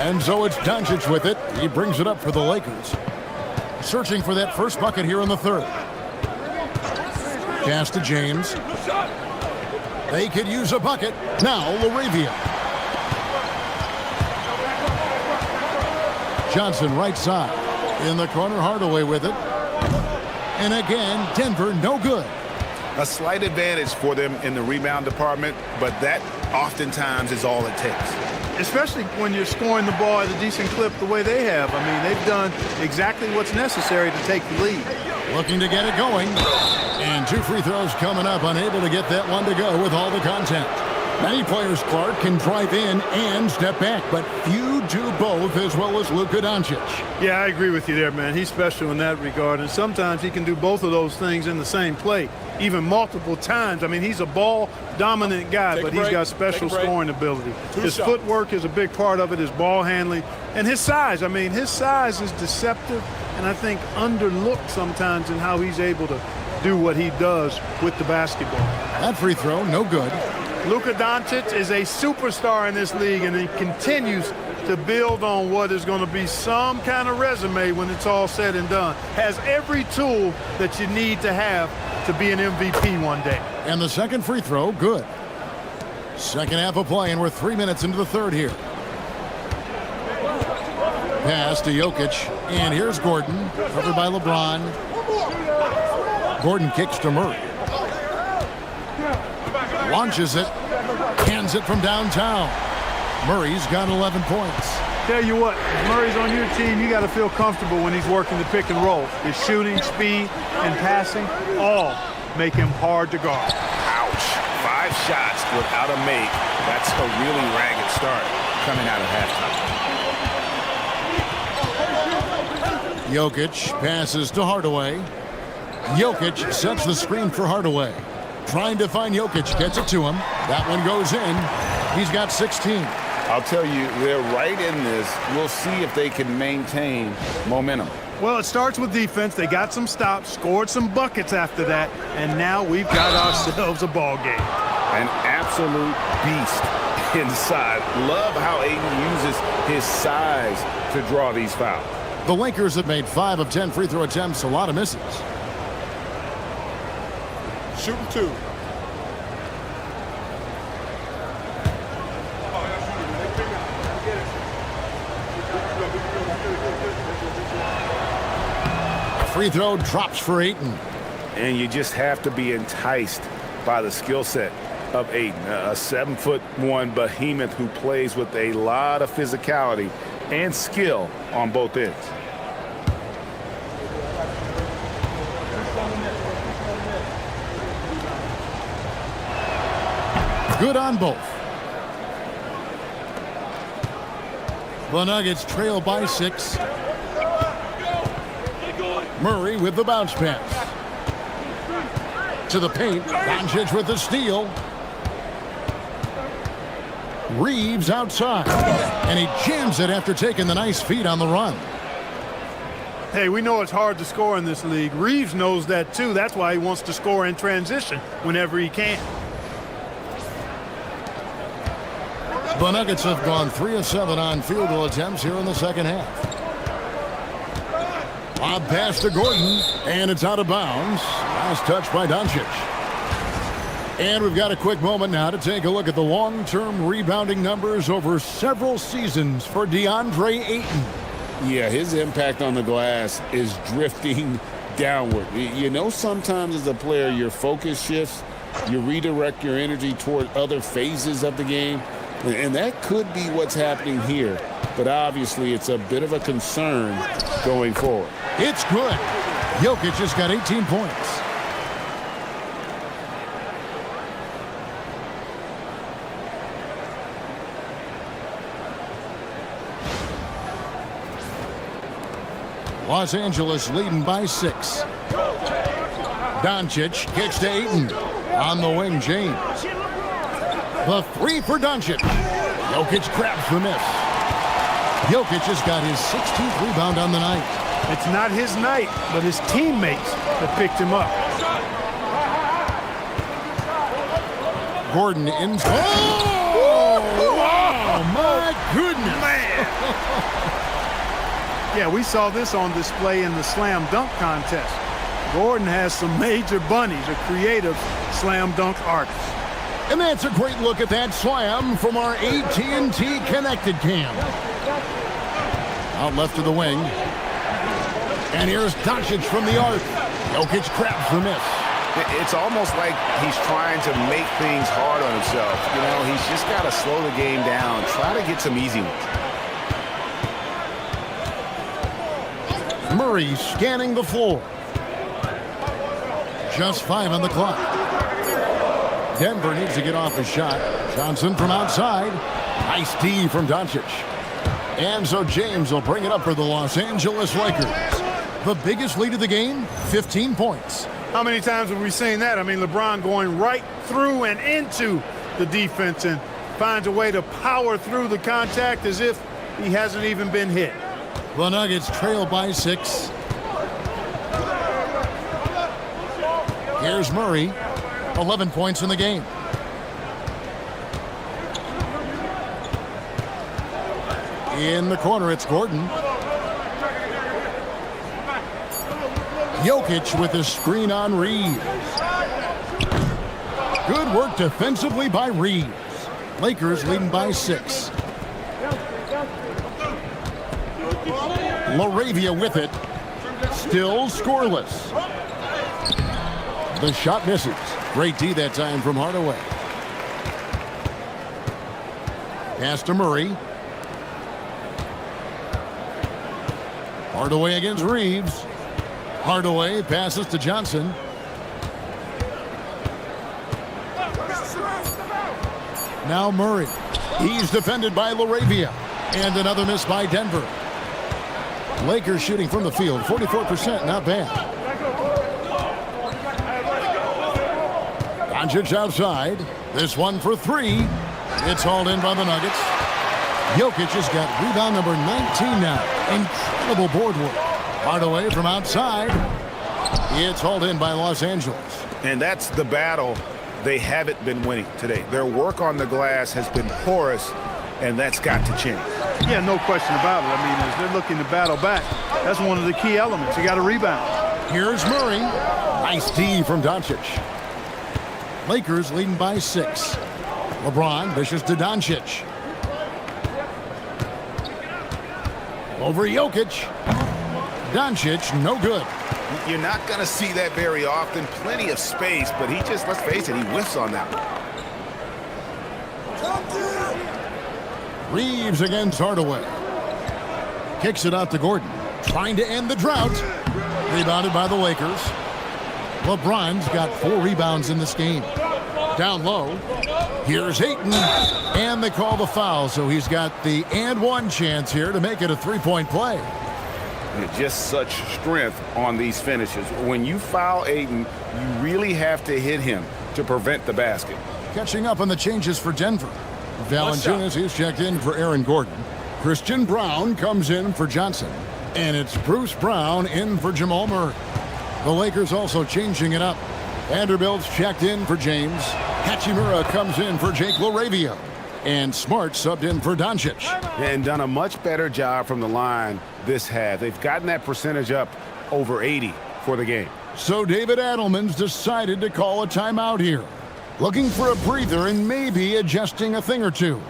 And so it's Doncic with it. He brings it up for the Lakers. Searching for that first bucket here in the third. Pass to James. They could use a bucket. Now LaRavia. Johnson right side. In the corner, Hardaway with it. And again, Denver no good. A slight advantage for them in the rebound department, but that oftentimes is all it takes. Especially when you're scoring the ball at a decent clip the way they have. I mean, they've done exactly what's necessary to take the lead. Looking to get it going. And 2 free throws coming up, unable to get that one to go with all the contact. Many players, Clark, can drive in and step back, but few do both as well as Luka Doncic. Yeah, I agree with you there, man. He's special in that regard, and sometimes he can do both of those things in the same play, even multiple times. I mean, he's a ball-dominant guy, but he's got special scoring ability. His footwork is a big part of it, his ball handling, and his size. I mean, his size is deceptive and I think underlooked sometimes in how he's able to do what he does with the basketball. That free throw, no good. Luka Doncic is a superstar in this league, and he continues to build on what is going to be some kind of resume when it's all said and done. Has every tool that you need to have to be an MVP one day. And the second free throw, good. Second half of play, and we're 3 minutes into the third here. Pass to Jokic, and here's Gordon, covered by LeBron. Gordon kicks to Murray. Launches it, hands it from downtown. Murray's got 11 points. Tell you what, if Murray's on your team, you got to feel comfortable when he's working the pick and roll. His shooting, speed, and passing all make him hard to guard. Ouch. 5 shots without a make. That's a really ragged start coming out of halftime. Jokic passes to Hardaway. Jokic sets the screen for Hardaway. Trying to find Jokic, gets it to him. That one goes in. He's got 16. I'll tell you, they're right in this. We'll see if they can maintain momentum. Well, it starts with defense. They got some stops, scored some buckets after that, and now we've got ourselves a ball game. An absolute beast inside. Love how Ayton uses his size to draw these fouls. The Lakers have made 5 of 10 free throw attempts, a lot of misses. Shooting 2. Free throw drops for Ayton. And you just have to be enticed by the skill set of Ayton, a 7'1" behemoth who plays with a lot of physicality and skill on both ends. Good on both. The Nuggets trail by 6. Murray with the bounce pass. To the paint. Doncic with the steal. Reeves outside. And he jams it after taking the nice feed on the run. Hey, we know it's hard to score in this league. Reeves knows that too. That's why he wants to score in transition whenever he can. The Nuggets have gone 3 of 7 on field goal attempts here in the second half. Lob pass to Gordon, and it's out of bounds. Nice touch by Doncic. And we've got a quick moment now to take a look at the long-term rebounding numbers over several seasons for DeAndre Ayton. Yeah, his impact on the glass is drifting downward. You know, sometimes as a player, your focus shifts. You redirect your energy toward other phases of the game. And that could be what's happening here. But obviously, it's a bit of a concern going forward. It's good. Jokic just got 18 points. Los Angeles leading by 6. Doncic kicks to Ayton. On the wing, James. The 3 for Doncic. Jokic grabs the miss. Jokic has got his 16th rebound on the night. It's not his night, but his teammates that picked him up. Gordon in. Oh, wow, my goodness. Man. Yeah, we saw this on display in the slam dunk contest. Gordon has some major bunnies, a creative slam dunk artist. And that's a great look at that slam from our AT&T Connected Cam. Out left to the wing. And here's Doncic from the arc. Jokic grabs the miss. It's almost like he's trying to make things hard on himself. You know, he's just got to slow the game down, try to get some easy ones. Murray scanning the floor. Just 5 on the clock. Denver needs to get off a shot. Johnson from outside. Nice D from Doncic. And so James will bring it up for the Los Angeles Lakers. The biggest lead of the game, 15 points. How many times have we seen that? I mean, LeBron going right through and into the defense and finds a way to power through the contact as if he hasn't even been hit. The Nuggets trail by 6. Here's Murray. 11 points in the game. In the corner, it's Gordon. Jokic with a screen on Reeves. Good work defensively by Reeves. Lakers leading by 6. LaRavia with it. Still scoreless. The shot misses. Great D that time from Hardaway. Pass to Murray. Hardaway against Reeves. Hardaway passes to Johnson. Now Murray. He's defended by LaRavia. And another miss by Denver. Lakers shooting from the field. 44%, not bad. Doncic outside. This one for 3. It's hauled in by the Nuggets. Jokic has got rebound number 19 now. Incredible board work. Hardaway from outside. It's hauled in by Los Angeles. And that's the battle they haven't been winning today. Their work on the glass has been porous, and that's got to change. Yeah, no question about it. I mean, as they're looking to battle back, that's one of the key elements. You got to rebound. Here's Murray. Nice D from Doncic. Lakers leading by 6. LeBron dishes to Doncic. Over Jokic. Doncic, no good. You're not going to see that very often. Plenty of space, but he just, let's face it, he whiffs on that one. Reeves against Hardwood. Kicks it out to Gordon. Trying to end the drought. Rebounded by the Lakers. LeBron's got 4 rebounds in this game. Down low. Here's Ayton. And they call the foul, so he's got the and one chance here to make it a 3-point play. Just such strength on these finishes. When you foul Ayton, you really have to hit him to prevent the basket. Catching up on the changes for Denver. Valanciunas is checked in for Aaron Gordon. Christian Brown comes in for Johnson. And it's Bruce Brown in for Jamal Murray. The Lakers also changing it up. Vanderbilt's checked in for James. Hachimura comes in for Jake LaRavia. And Smart subbed in for Doncic. And done a much better job from the line this half. They've gotten that percentage up over 80 for the game. So David Adelman's decided to call a timeout here. Looking for a breather and maybe adjusting a thing or two.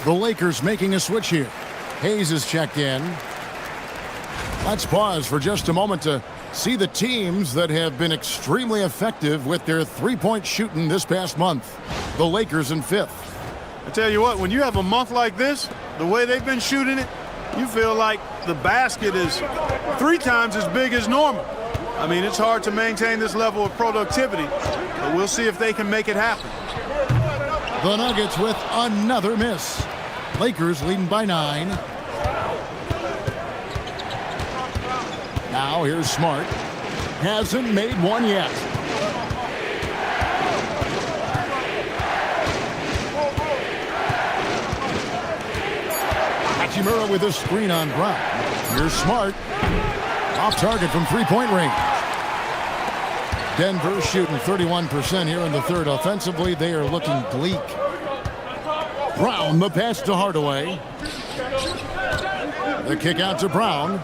The Lakers making a switch here. Hayes is checked in. Let's pause for just a moment to see the teams that have been extremely effective with their three-point shooting this past month. The Lakers in 5th. I tell you what, when you have a month like this, the way they've been shooting it, you feel like the basket is 3 times as big as normal. I mean, it's hard to maintain this level of productivity, but we'll see if they can make it happen. The Nuggets with another miss. Lakers leading by 9. Now here's Smart. Hasn't made one yet. Hachimura with a screen on Brown. Here's Smart. Off target from 3-point range. Denver shooting 31% here in the third. Offensively, they are looking bleak. Brown, the pass to Hardaway. The kick out to Brown.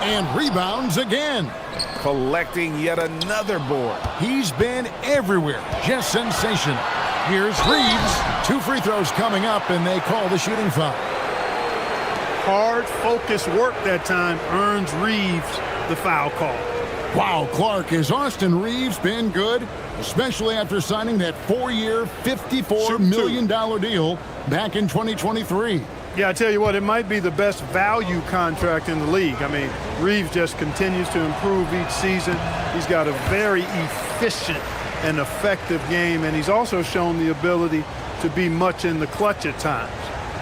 And rebounds again. Collecting yet another board. He's been everywhere. Just sensational. Here's Reeves. 2 free throws coming up, and they call the shooting foul. Hard, focused work that time earns Reeves the foul call. Wow, Clark, has Austin Reeves been good? Especially after signing that 4-year, $54 million deal back in 2023. Yeah, I tell you what, it might be the best value contract in the league. I mean, Reeves just continues to improve each season. He's got a very efficient and effective game, and he's also shown the ability to be much in the clutch at times.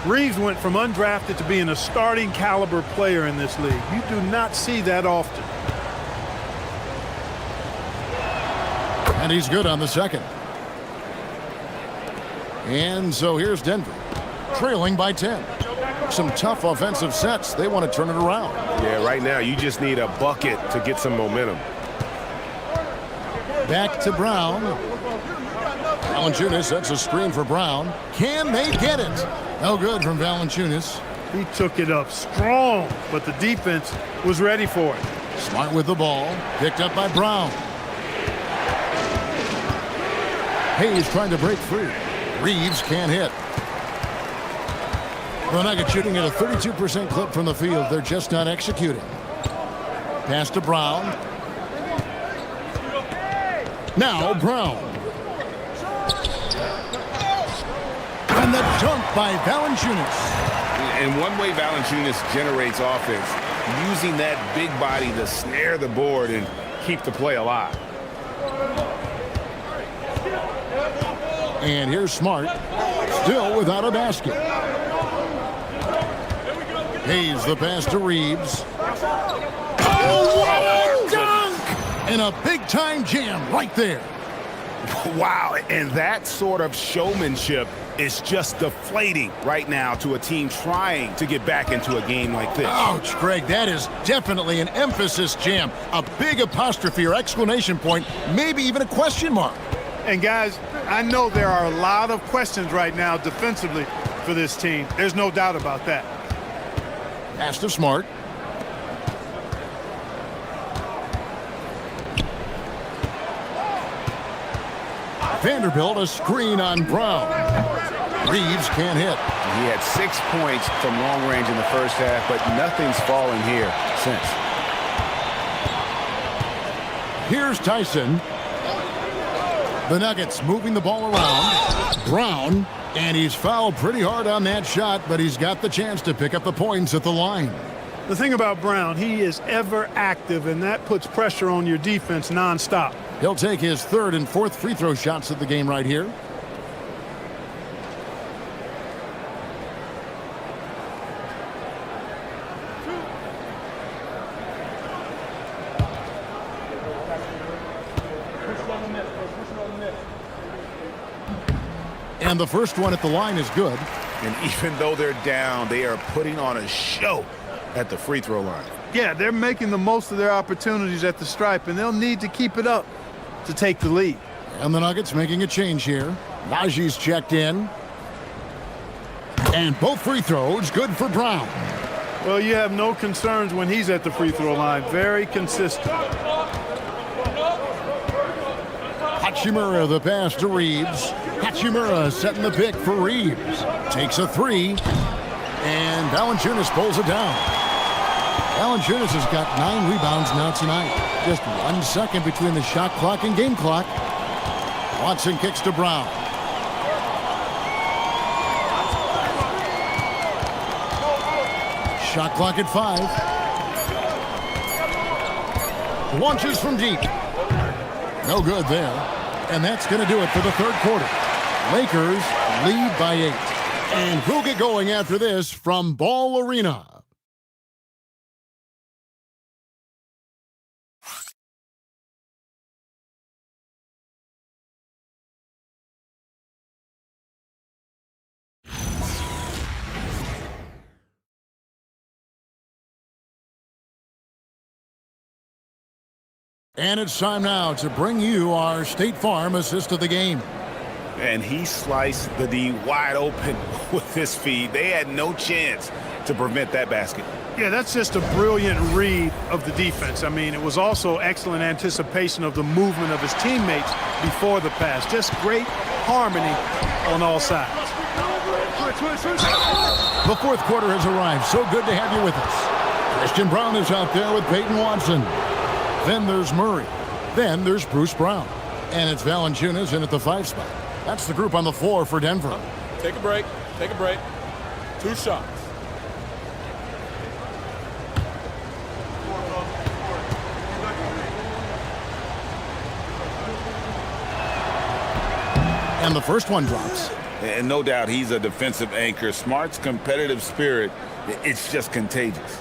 Reeves went from undrafted to being a starting caliber player in this league. You do not see that often. And he's good on the second. And so here's Denver, trailing by 10. Some tough offensive sets. They want to turn it around. Yeah, right now you just need a bucket to get some momentum. Back to Brown. Valanciunas sets a screen for Brown. Can they get it? No good from Valanciunas. He took it up strong, but the defense was ready for it. Smart with the ball. Picked up by Brown. Hayes trying to break free. Reeves can't hit. The Nuggets shooting at a 32% clip from the field. They're just not executing. Pass to Brown. Now Brown. And And the dunk by Valanciunas. And one way Valanciunas generates offense, using that big body to snare the board and keep the play alive. And here's Smart, still without a basket. Hayes the pass to Reeves. Oh, what a dunk! And a big-time jam right there. Wow, and that sort of showmanship is just deflating right now to a team trying to get back into a game like this. Ouch, Greg, that is definitely an emphasis jam. A big apostrophe or exclamation point, maybe even a question mark. And guys, I know there are a lot of questions right now defensively for this team. There's no doubt about that. Pass to Smart. Vanderbilt a screen on Brown. Reeves can't hit. He had 6 points from long range in the first half, but nothing's fallen here since. Here's Tyson. The Nuggets moving the ball around. Brown, and he's fouled pretty hard on that shot, but he's got the chance to pick up the points at the line. The thing about Brown, he is ever active, and that puts pressure on your defense nonstop. He'll take his third and fourth free throw shots of the game right here. And the first one at the line is good. And even though they're down, they are putting on a show at the free throw line. Yeah, they're making the most of their opportunities at the stripe, and they'll need to keep it up to take the lead. And the Nuggets making a change here. Najee's checked in. And both free throws good for Brown. Well, you have no concerns when he's at the free throw line. Very consistent. Hachimura the pass to Reeves. Hachimura setting the pick for Reeves. Takes a three. And Valanciunas pulls it down. Valanciunas has got 9 rebounds now tonight. Just 1 second between the shot clock and game clock. Watson kicks to Brown. Shot clock at 5. Launches from deep. No good there. And that's going to do it for the third quarter. Lakers lead by 8. And we'll get going after this from Ball Arena. And it's time now to bring you our State Farm assist of the game. And he sliced the D wide open with his feed. They had no chance to prevent that basket. Yeah, that's just a brilliant read of the defense. I mean, it was also excellent anticipation of the movement of his teammates before the pass. Just great harmony on all sides. The fourth quarter has arrived. So good to have you with us. Christian Brown is out there with Peyton Watson. Then there's Murray. Then there's Bruce Brown. And it's Valanciunas in at the 5 spot. That's the group on the floor for Denver. Take a break. Take a break. 2 shots. And the first one drops. And no doubt he's a defensive anchor. Smart's competitive spirit, it's just contagious.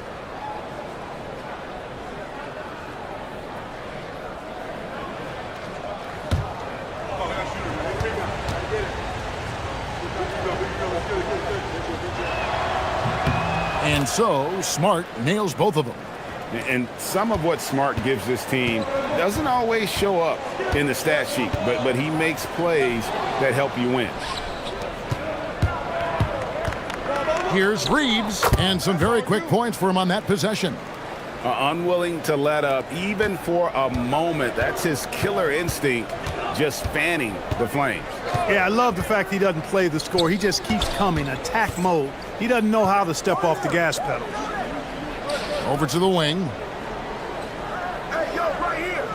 And so, Smart nails both of them. And some of what Smart gives this team doesn't always show up in the stat sheet, but he makes plays that help you win. Here's Reeves, and some very quick points for him on that possession. Unwilling to let up, even for a moment. That's his killer instinct, just fanning the flames. Yeah, I love the fact he doesn't play the score. He just keeps coming, attack mode. He doesn't know how to step off the gas pedal. Over to the wing. Hey, yo, right here.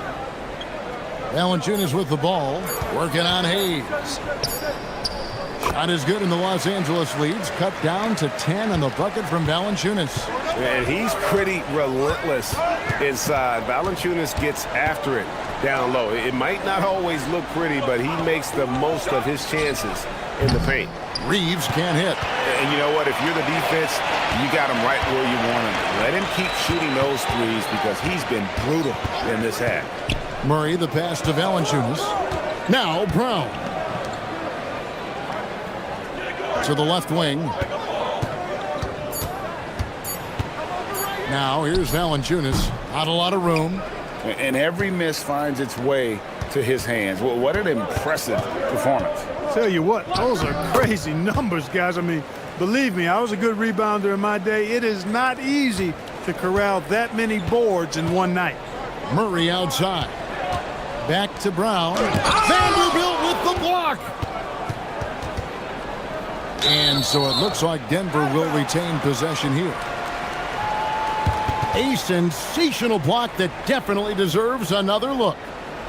Valanciunas with the ball, working on Hayes. Not as good in the Los Angeles leads. Cut down to 10 on the bucket from Valanciunas. And he's pretty relentless inside. Valanciunas gets after it down low. It might not always look pretty, but he makes the most of his chances in the paint. Reeves can't hit. And you know what? If you're the defense, you got him right where you want him. Let him keep shooting those threes because he's been brutal in this half. Murray, the pass to Valanciunas. Now Brown. To the left wing. Now here's Valanciunas. Not a lot of room. And every miss finds its way to his hands. Well, what an impressive performance. Tell you what, those are crazy numbers, guys. I mean, believe me, I was a good rebounder in my day. It is not easy to corral that many boards in one night. Murray outside. Back to Brown. Vanderbilt with the block. And so it looks like Denver will retain possession here. A sensational block that definitely deserves another look.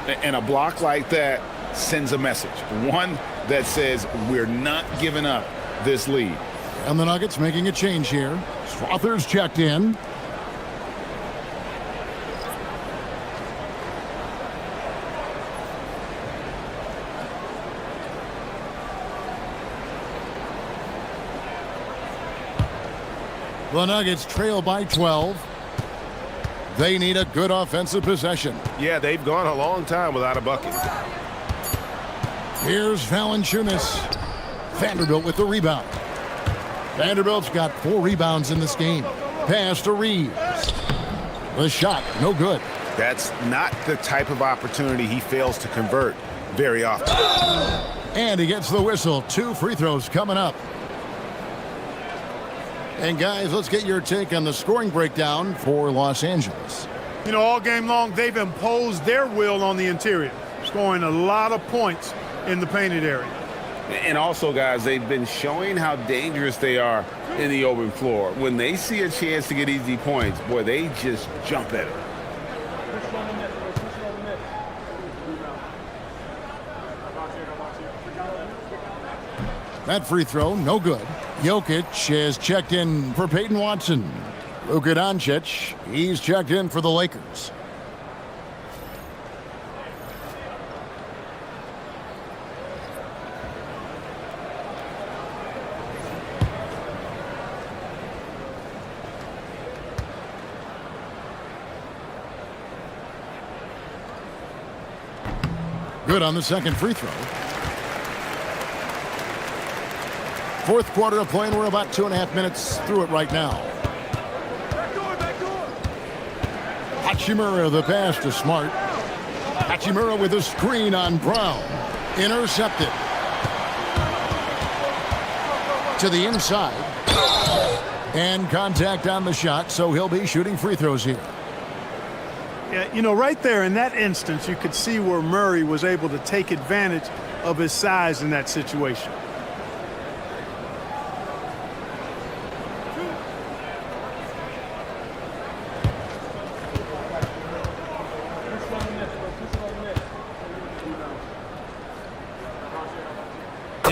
And a block like that sends a message. One that says we're not giving up this lead. And the Nuggets making a change here. Slaughter's checked in. The Nuggets trail by 12. They need a good offensive possession. Yeah, they've gone a long time without a bucket. Here's Valanciunas. Vanderbilt with the rebound. Vanderbilt's got 4 rebounds in this game. Pass to Reeves. The shot, no good. That's not the type of opportunity he fails to convert very often. And he gets the whistle. 2 free throws coming up. And guys, let's get your take on the scoring breakdown for Los Angeles. You know, all game long, they've imposed their will on the interior, scoring a lot of points in the painted area. And also, guys, they've been showing how dangerous they are in the open floor. When they see a chance to get easy points, boy, they just jump at it. That free throw, no good. Jokic has checked in for Peyton Watson. Luka Doncic, he's checked in for the Lakers. Good on the second free throw. Fourth quarter of play, and we're about 2.5 minutes through it right now. Hachimura, the pass to Smart. Hachimura with a screen on Brown. Intercepted. To the inside. And contact on the shot, so he'll be shooting free throws here. Yeah, you know, right there in that instance, you could see where Murray was able to take advantage of his size in that situation.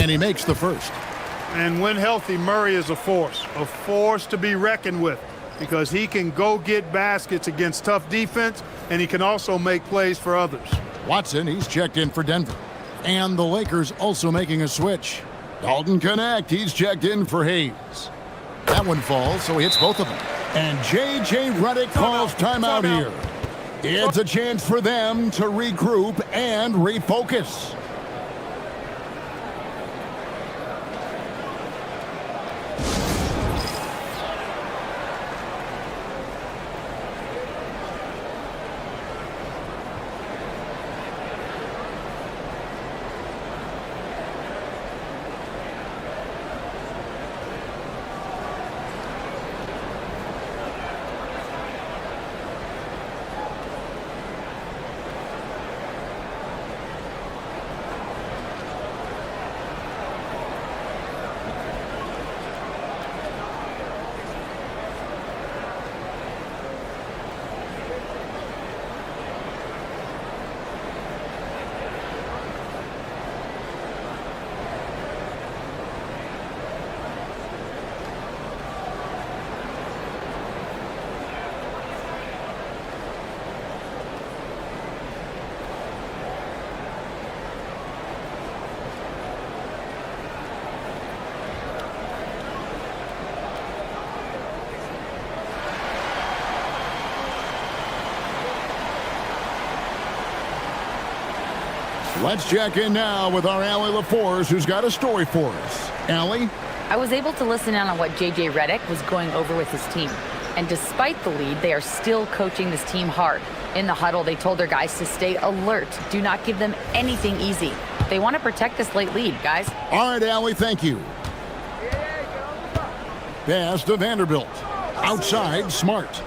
And he makes the first. And when healthy, Murray is a force to be reckoned with, because he can go get baskets against tough defense, and he can also make plays for others. Watson, he's checked in for Denver. And the Lakers also making a switch. Dalton Connect, he's checked in for Hayes. That one falls, so he hits both of them. And J.J. Redick calls timeout here. It's a chance for them to regroup and refocus. Let's check in now with our Allie LaForce, who's got a story for us. Allie? I was able to listen in on what J.J. Redick was going over with his team. And despite the lead, they are still coaching this team hard. In the huddle, they told their guys to stay alert. Do not give them anything easy. They want to protect this late lead, guys. All right, Allie, thank you. Pass to Vanderbilt. Outside, Smart.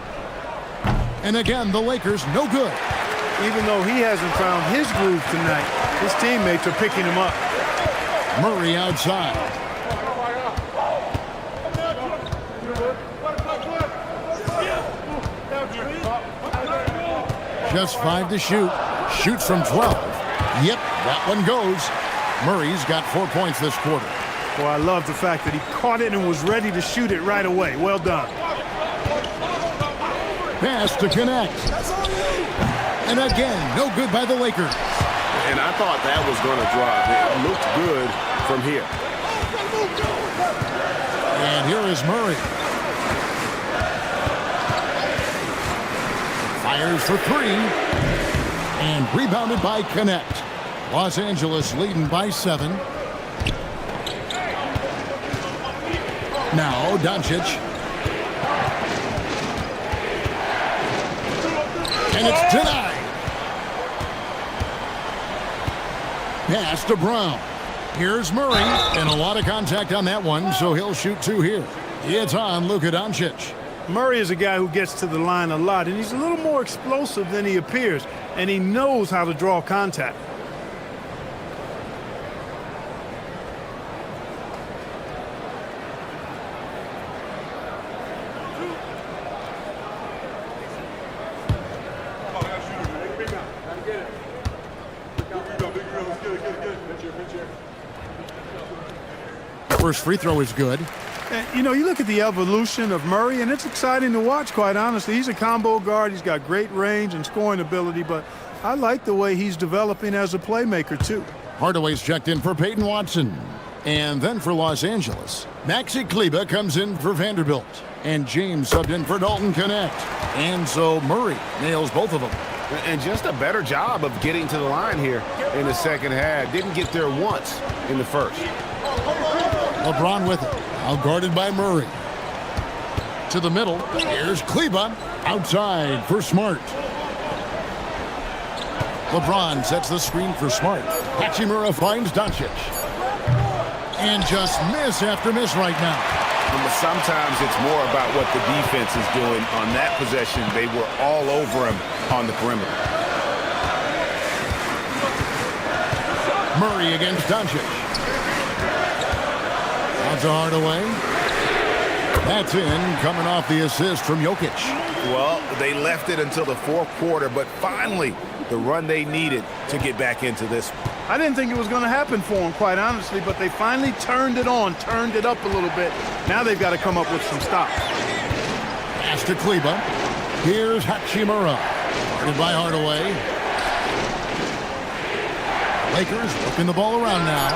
And again, the Lakers, no good. Even though he hasn't found his groove tonight, his teammates are picking him up. Murray outside. Just 5 to shoot. Shoots from 12. Yep, that one goes. Murray's got 4 points this quarter. Well, I love the fact that he caught it and was ready to shoot it right away. Well done. Pass to connect. And again, no good by the Lakers. And I thought that was going to drop. It looked good from here. And here is Murray. Fires for 3. And rebounded by Connect. Los Angeles leading by 7. Now Doncic. And it's denied. Pass to Brown. Here's Murray. And a lot of contact on that one, so he'll shoot 2 here. It's on Luka Doncic. Murray is a guy who gets to the line a lot, and he's a little more explosive than he appears, and he knows how to draw contact. First free throw is good. And, you know, you look at the evolution of Murray, and it's exciting to watch, quite honestly. He's a combo guard. He's got great range and scoring ability, but I like the way he's developing as a playmaker, too. Hardaway's checked in for Peyton Watson. And then for Los Angeles, Maxi Kleber comes in for Vanderbilt. And James subbed in for Dalton Connect. And so Murray nails both of them. And just a better job of getting to the line here in the second half. Didn't get there once in the first. LeBron with it. Out guarded by Murray. To the middle. Here's Kleber. Outside for Smart. LeBron sets the screen for Smart. Hachimura finds Doncic. And just miss after miss right now. Sometimes it's more about what the defense is doing on that possession. They were all over him on the perimeter. Murray against Doncic. Out to Hardaway. That's in, coming off the assist from Jokic. Well, they left it until the fourth quarter, but finally the run they needed to get back into this. I didn't think it was going to happen for him, quite honestly, but they finally turned it on, turned it up a little bit. Now they've got to come up with some stops. Pass to Kleber. Here's Hachimura. Guarded by Hardaway. Lakers working the ball around now.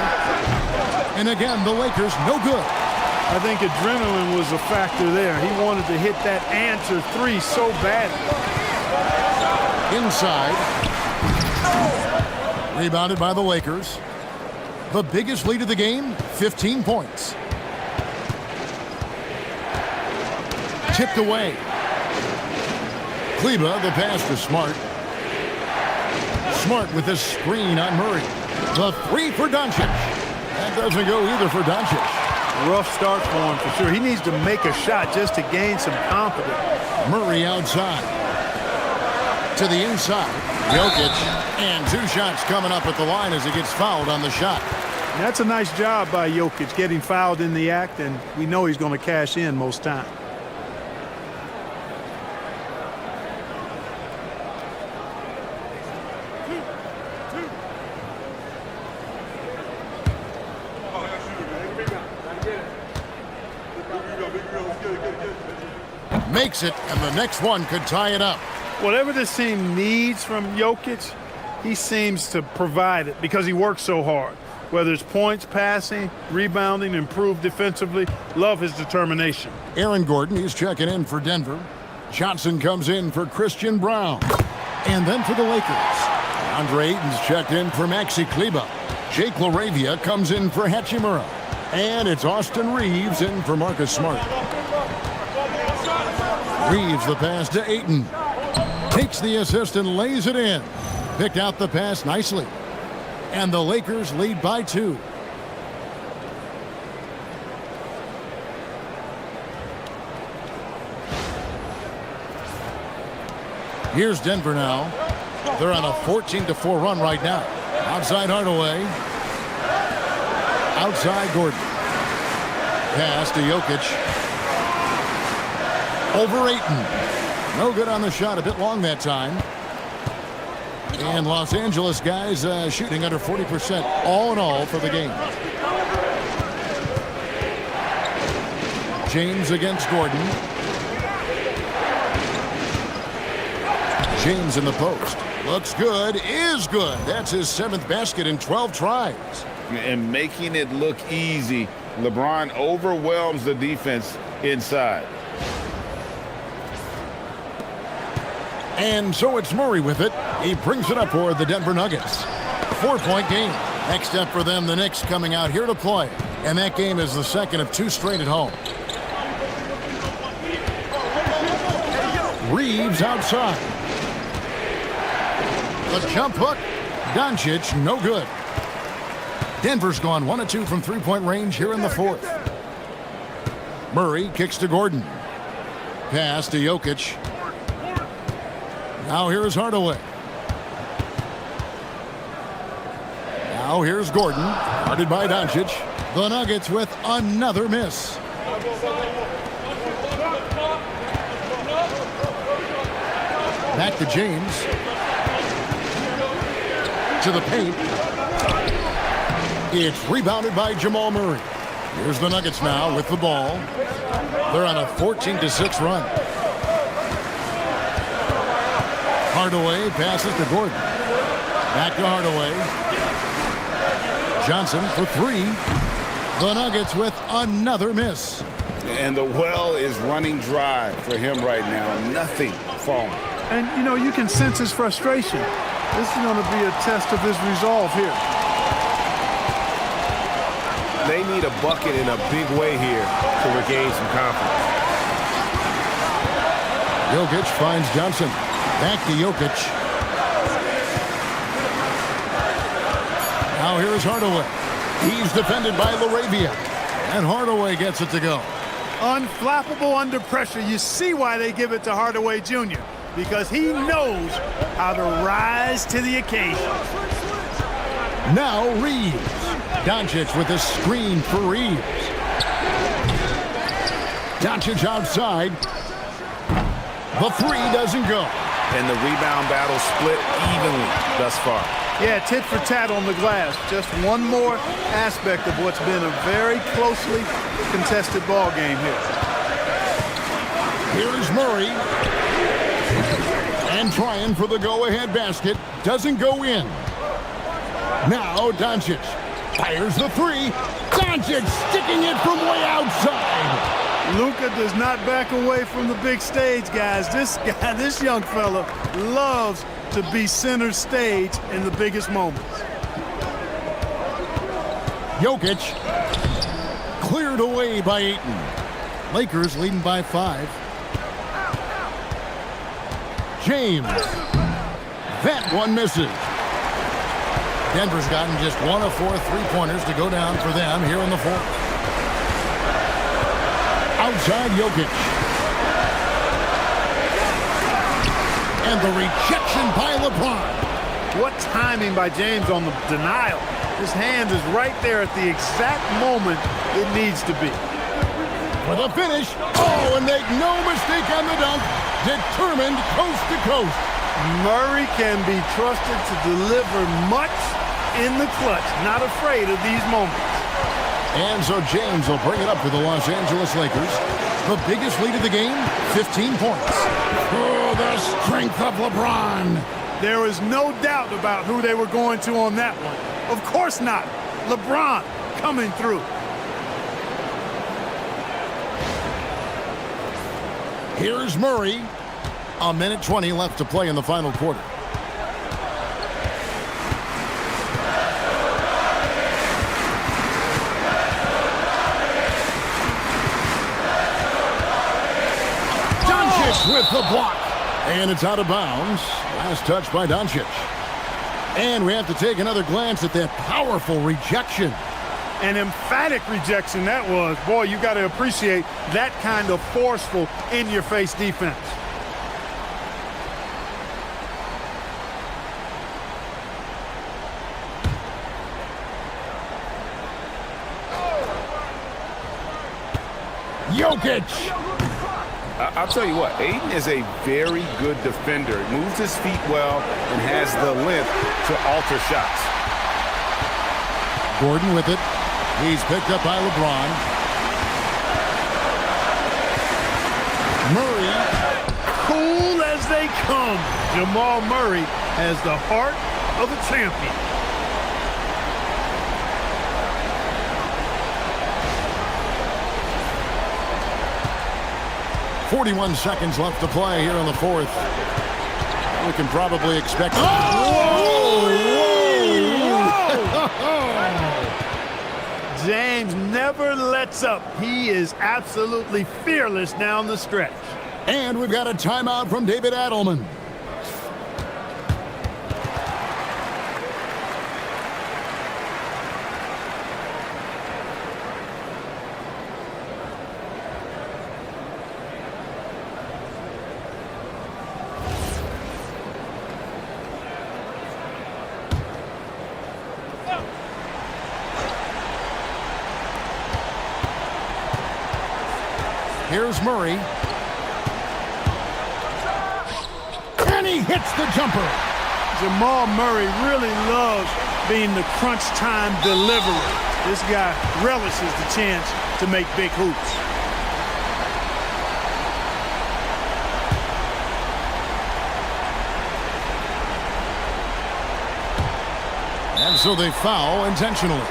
And again, the Lakers no good. I think adrenaline was a factor there. He wanted to hit that answer 3 so badly. Inside. Rebounded by the Lakers. The biggest lead of the game, 15 points. Tipped away. Kleber, the pass to Smart. Smart with the screen on Murray. The 3 for Doncic. That doesn't go either for Doncic. Rough start for him for sure. He needs to make a shot just to gain some confidence. Murray outside. To the inside. Jokic. And 2 shots coming up at the line as he gets fouled on the shot. That's a nice job by Jokic, getting fouled in the act, and we know he's going to cash in most time. Makes it, and the next one could tie it up. Whatever this team needs from Jokic, he seems to provide it because he works so hard. Whether it's points, passing, rebounding, improved defensively, love his determination. Aaron Gordon, he's checking in for Denver. Johnson comes in for Christian Brown. And then for the Lakers, Andre Ayton's checked in for Maxi Kleber. Jake LaRavia comes in for Hachimura. And it's Austin Reeves in for Marcus Smart. Reeves the pass to Ayton. Takes the assist and lays it in. Picked out the pass nicely. And the Lakers lead by 2. Here's Denver now. They're on a 14-4 run right now. Outside Hardaway. Outside Gordon. Pass to Jokic. Over Ayton. No good on the shot. A bit long that time. And Los Angeles guys shooting under 40% all in all for the game. James against Gordon. James in the post. Looks good. Is good. That's his 7th basket in 12 tries. And making it look easy. LeBron overwhelms the defense inside. And so it's Murray with it. He brings it up for the Denver Nuggets. 4-point game. Next step for them, the Knicks coming out here to play. And that game is the second of 2 straight at home. Reeves outside. The jump hook. Doncic, no good. Denver's gone 1 of 2 from 3-point range here in the 4th. Murray kicks to Gordon. Pass to Jokic. Now here's Hardaway. Now here's Gordon. Guarded by Doncic. The Nuggets with another miss. Back to James. To the paint. It's rebounded by Jamal Murray. Here's the Nuggets now with the ball. They're on a 14-6 run. Hardaway passes to Gordon. Back to Hardaway. Johnson for 3. The Nuggets with another miss. And the well is running dry for him right now. Nothing falling. And, you know, you can sense his frustration. This is going to be a test of his resolve here. They need a bucket in a big way here to regain some confidence. Jokic finds Johnson. Back to Jokic. Now here's Hardaway. He's defended by LaRavia. And Hardaway gets it to go. Unflappable under pressure. You see why they give it to Hardaway Jr. Because he knows how to rise to the occasion. Now Reeves. Doncic with a screen for Reeves. Doncic outside. The 3 doesn't go. And the rebound battle split evenly thus far. Yeah, tit for tat on the glass. Just one more aspect of what's been a very closely contested ball game here. Here's Murray. And trying for the go-ahead basket. Doesn't go in. Now Doncic fires the 3. Doncic sticking it from way outside. Luka does not back away from the big stage, guys. This young fella loves to be center stage in the biggest moments. Jokic cleared away by Ayton. Lakers leading by 5. James. That one misses. Denver's gotten just 1 of 4 3-pointers to go down for them here in the 4th. Outside Jokic. And the rejection by LeBron. What timing by James on the denial. His hand is right there at the exact moment it needs to be. For the finish. Oh, and make no mistake on the dunk. Determined coast to coast. Murray can be trusted to deliver much in the clutch. Not afraid of these moments. And so James will bring it up for the Los Angeles Lakers. The biggest lead of the game, 15 points. Oh, the strength of LeBron. There was no doubt about who they were going to on that one. Of course not. LeBron coming through. Here's Murray. 1:20 left to play in the final quarter. Jokic with the block. And it's out of bounds. Last touch by Doncic. And we have to take another glance at that powerful rejection. An emphatic rejection that was. Boy, you got to appreciate that kind of forceful, in-your-face defense. Jokic. I'll tell you what, Aiden is a very good defender. He moves his feet well and has the length to alter shots. Gordon with it. He's picked up by LeBron. Murray. Cool as they come. Jamal Murray has the heart of a champion. .41 seconds left to play here in the fourth. We can probably expect... James never lets up. He is absolutely fearless down the stretch. And we've got a timeout from David Adelman. Here's Murray. And he hits the jumper. Jamal Murray really loves being the crunch time deliverer. This guy relishes the chance to make big hoops. And so they foul intentionally.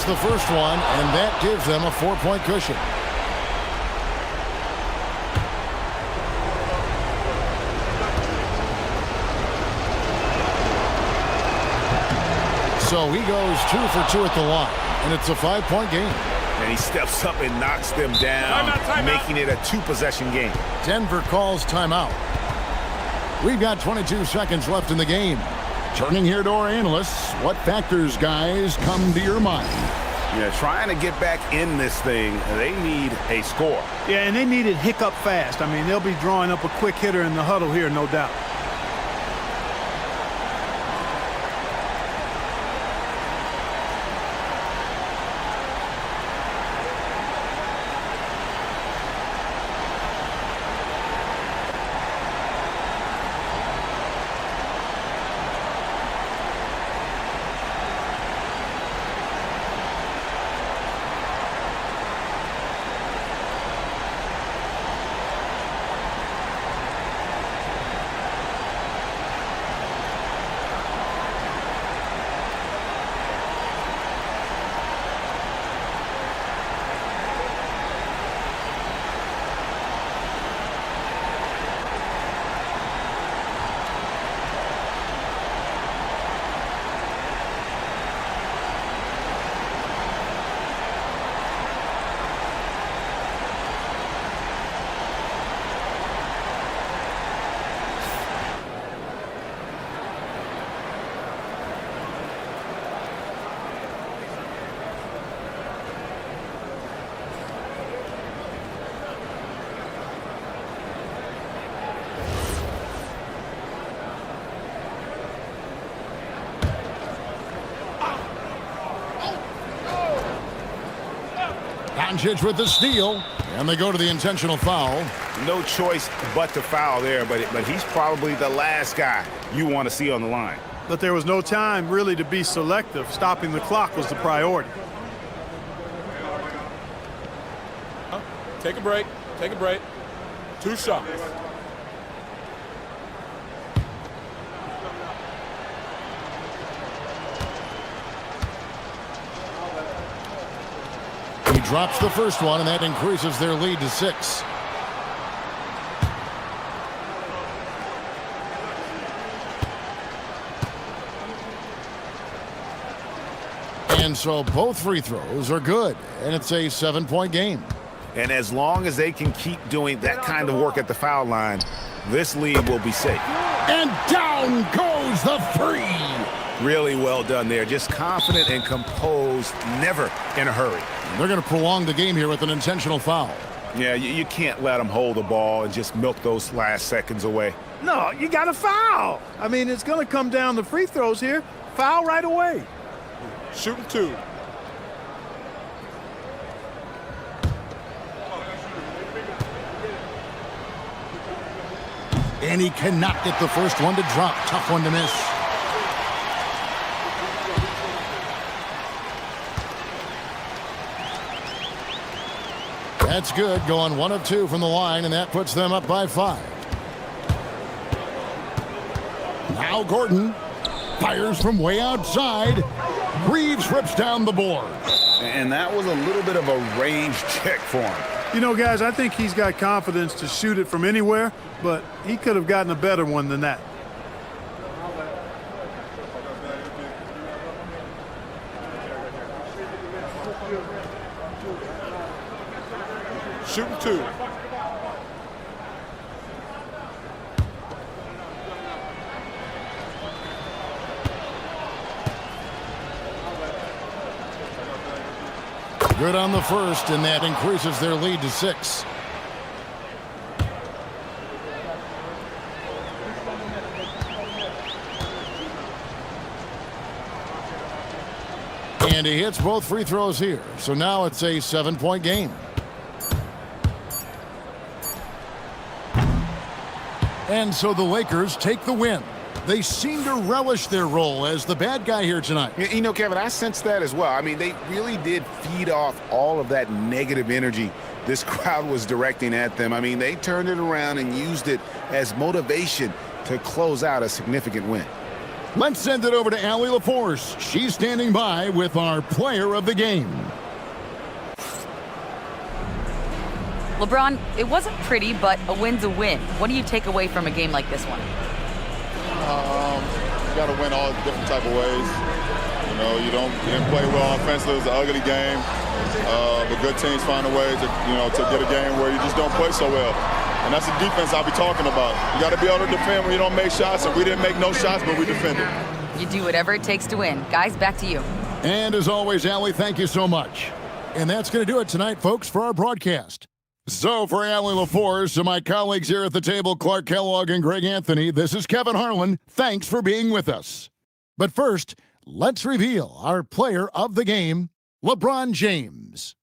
The first one, and that gives them a 4-point cushion. So he goes 2 for 2 at the line, and it's a 5-point game. And he steps up and knocks them down, making it a 2-possession game. Denver calls timeout. We've got 22 seconds left in the game. Turning here to our analysts, what factors, guys, come to your mind? Yeah, trying to get back in this thing, they need a score. Yeah, and they need it hiccup fast. I mean, they'll be drawing up a quick hitter in the huddle here, no doubt. Doncic with the steal, and they go to the intentional foul. No choice but to foul there, but he's probably the last guy you want to see on the line. But there was no time really to be selective. Stopping the clock was the priority. Take a break. Take a break. 2 shots. drops the first one, and that increases their lead to 6. And so both free throws are good, and it's a 7-point game. And as long as they can keep doing that kind of work at the foul line, this lead will be safe. And down goes the three. Really well done there. Just confident and composed, never in a hurry. They're going to prolong the game here with an intentional foul. Yeah, you can't let them hold the ball and just milk those last seconds away. No, you got to foul. I mean, it's going to come down to free throws here. Foul right away. Shooting 2. And he cannot get the first one to drop. Tough one to miss. That's good. Going 1 of 2 from the line, and that puts them up by 5. Now Gordon fires from way outside. Reeves rips down the board. And that was a little bit of a range check for him. You know, guys, I think he's got confidence to shoot it from anywhere, but he could have gotten a better one than that. Shooting 2. Good on the first, and that increases their lead to 6. And he hits both free throws here. So now it's a 7-point game. And so the Lakers take the win. They seem to relish their role as the bad guy here tonight. You know, Kevin, I sense that as well. I mean, they really did feed off all of that negative energy this crowd was directing at them. I mean, they turned it around and used it as motivation to close out a significant win. Let's send it over to Allie LaForce. She's standing by with our player of the game. LeBron, it wasn't pretty, but a win's a win. What do you take away from a game like this one? You got to win all different type of ways. You know, you didn't play well offensively. It was an ugly game. But good teams find a way to get a game where you just don't play so well. And that's the defense I'll be talking about. You got to be able to defend when you don't make shots. And we didn't make no shots, but we defended. You do whatever it takes to win. Guys, back to you. And as always, Allie, thank you so much. And that's going to do it tonight, folks, for our broadcast. So for Allie LaForce and my colleagues here at the table, Clark Kellogg and Greg Anthony, this is Kevin Harlan. Thanks for being with us. But first, let's reveal our player of the game, LeBron James.